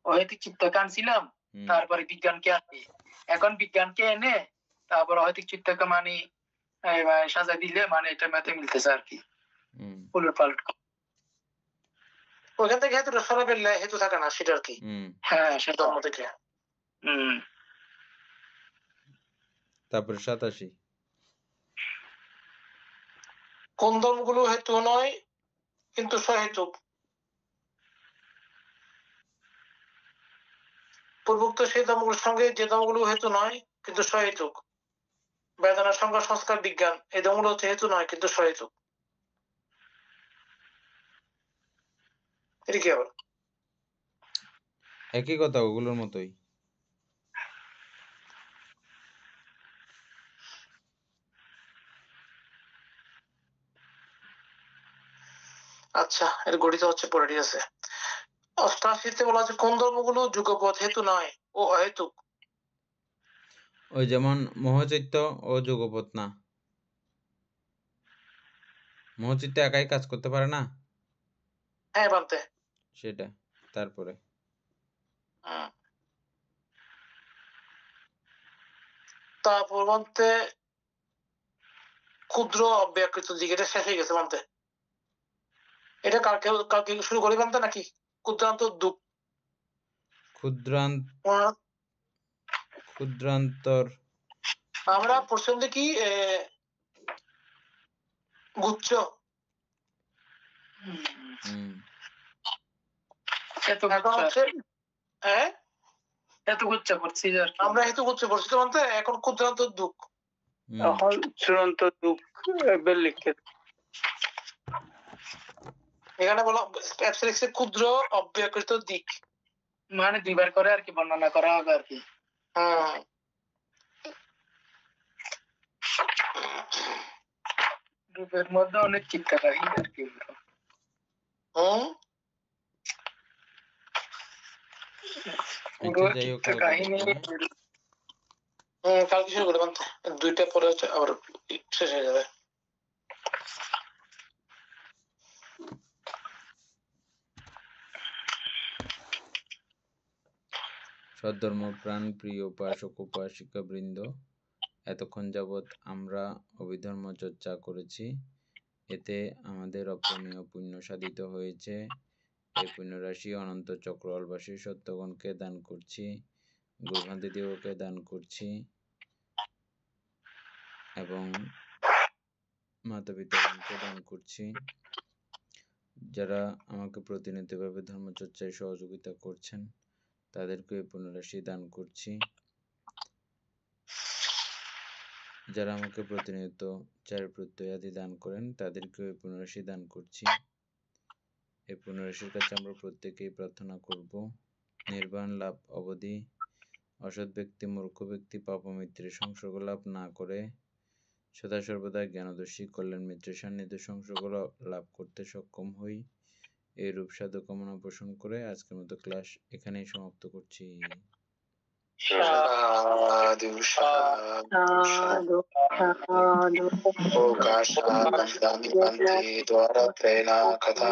অহেতুক চিত্ত কানছিলাম, তারপরে বিজ্ঞানকে আসি। এখন বিজ্ঞানকে এনে তারপর অহেতুক চিত্তকে মানে সাজা দিলে মানে এটা মেতে মিলতেছে আর কি, উলট পালট। ওইখান থেকে হেতুটা সরা ফেললে হেতু থাকে না, সেটা আর কি। হ্যাঁ, সে ধর্ম থেকে। তারপরে 87 কোন ধর্মগুলো হেতু নয় কিন্তু সহেতুক? পূর্বোক্ত সেই ধর্মগুলোর সঙ্গে যে ধর্মগুলো হেতু নয় কিন্তু সহেতুক, বেদনা, সংজ্ঞা, সংস্কার, বিজ্ঞান এই ধর্মগুলো হচ্ছে হেতু নয় কিন্তু সহেতুক। এটা কি আবার? একই কথা, ওগুলোর মতোই। আচ্ছা, এর গঠিত হচ্ছে পরে, ঠিক আছে। 88-তে বলা আছে কোন ধর্মগুলো যুগপৎ হেতু নয় ও অহেতুক? ওই যেমন মোহচিত্ত ও যুগপৎ না, মোহচিত্ত একাই কাজ করতে পারে না, হ্যাঁ বানতে সেটা। তারপরে তারপর বানতে ক্ষুদ্র অব্যাকৃত দিক, এটা শেষ হয়ে গেছে বানতে। এটা কালকে শুরু করি বানতে নাকি? ক্ষুদ্রান্ত দুঃখ, ক্ষুদ্রান্তর, আমরা প্রশ্ন দেখি গুচ্ছ। আমরা হেতু গুচ্ছ পড়ছি তো বানতে, এখন ক্ষুদ্রান্ত দুঃখ, এখন চূড়ান্ত দুঃখ লিখে এখানে বলা ক্ষুদ্র অব্যাকৃত দিক, মানে দুইবার করে আর কি বর্ণনা করা হবে আর কি। রূপের মধ্যে অনেক চিন্তা কাহিনী আর কি। কালকে শুরু করে বানতে, 2টা পরে হচ্ছে আবার শেষ হয়ে যাবে। সদ্ধর্ম প্রাণ প্রিয় উপাসক উপাসিকা বৃন্দ, এতক্ষণ যাবৎ আমরা অভিধর্ম চর্চা করেছি। এতে আমাদের অপূরণীয় পুণ্য সাধিত হয়েছে। এই পুণ্যরাশি অনন্ত চক্রবাসী সত্যগণকে দান করছি, গুরুভান্তিদেবকে দান করছি এবং মাতা পিতাগণকে দান করছি। যারা আমাকে প্রতিনিয়তভাবে ধর্মচর্চায় সহযোগিতা করছেন তাদেরকে এই পুণ্যরাশি দান করছি। যারা আমাকে প্রতিনিয়ত চার প্রত্যয় আদি দান করেন তাদেরকেও এই পুণ্যরাশি দান করছি। এই পুণ্যরাশির কাছে আমরা প্রত্যেকেই প্রার্থনা করব নির্বাণ লাভ অবধি অসৎ ব্যক্তি, মূর্খ ব্যক্তি, পাপমিত্রের সংসর্গ লাভ না করে সদা সর্বদা জ্ঞানদর্শী কল্যাণ মিত্রের সান্নিধ্য সংসর্গ লাভ করতে সক্ষম হই, এই রূপ সাধু কামনা পোষণ করে আজকের মতো ক্লাস এখানেই সমাপ্ত করছি। সাধু সাধু সাধু ও কাশা দ্বারা প্রেরণা কথা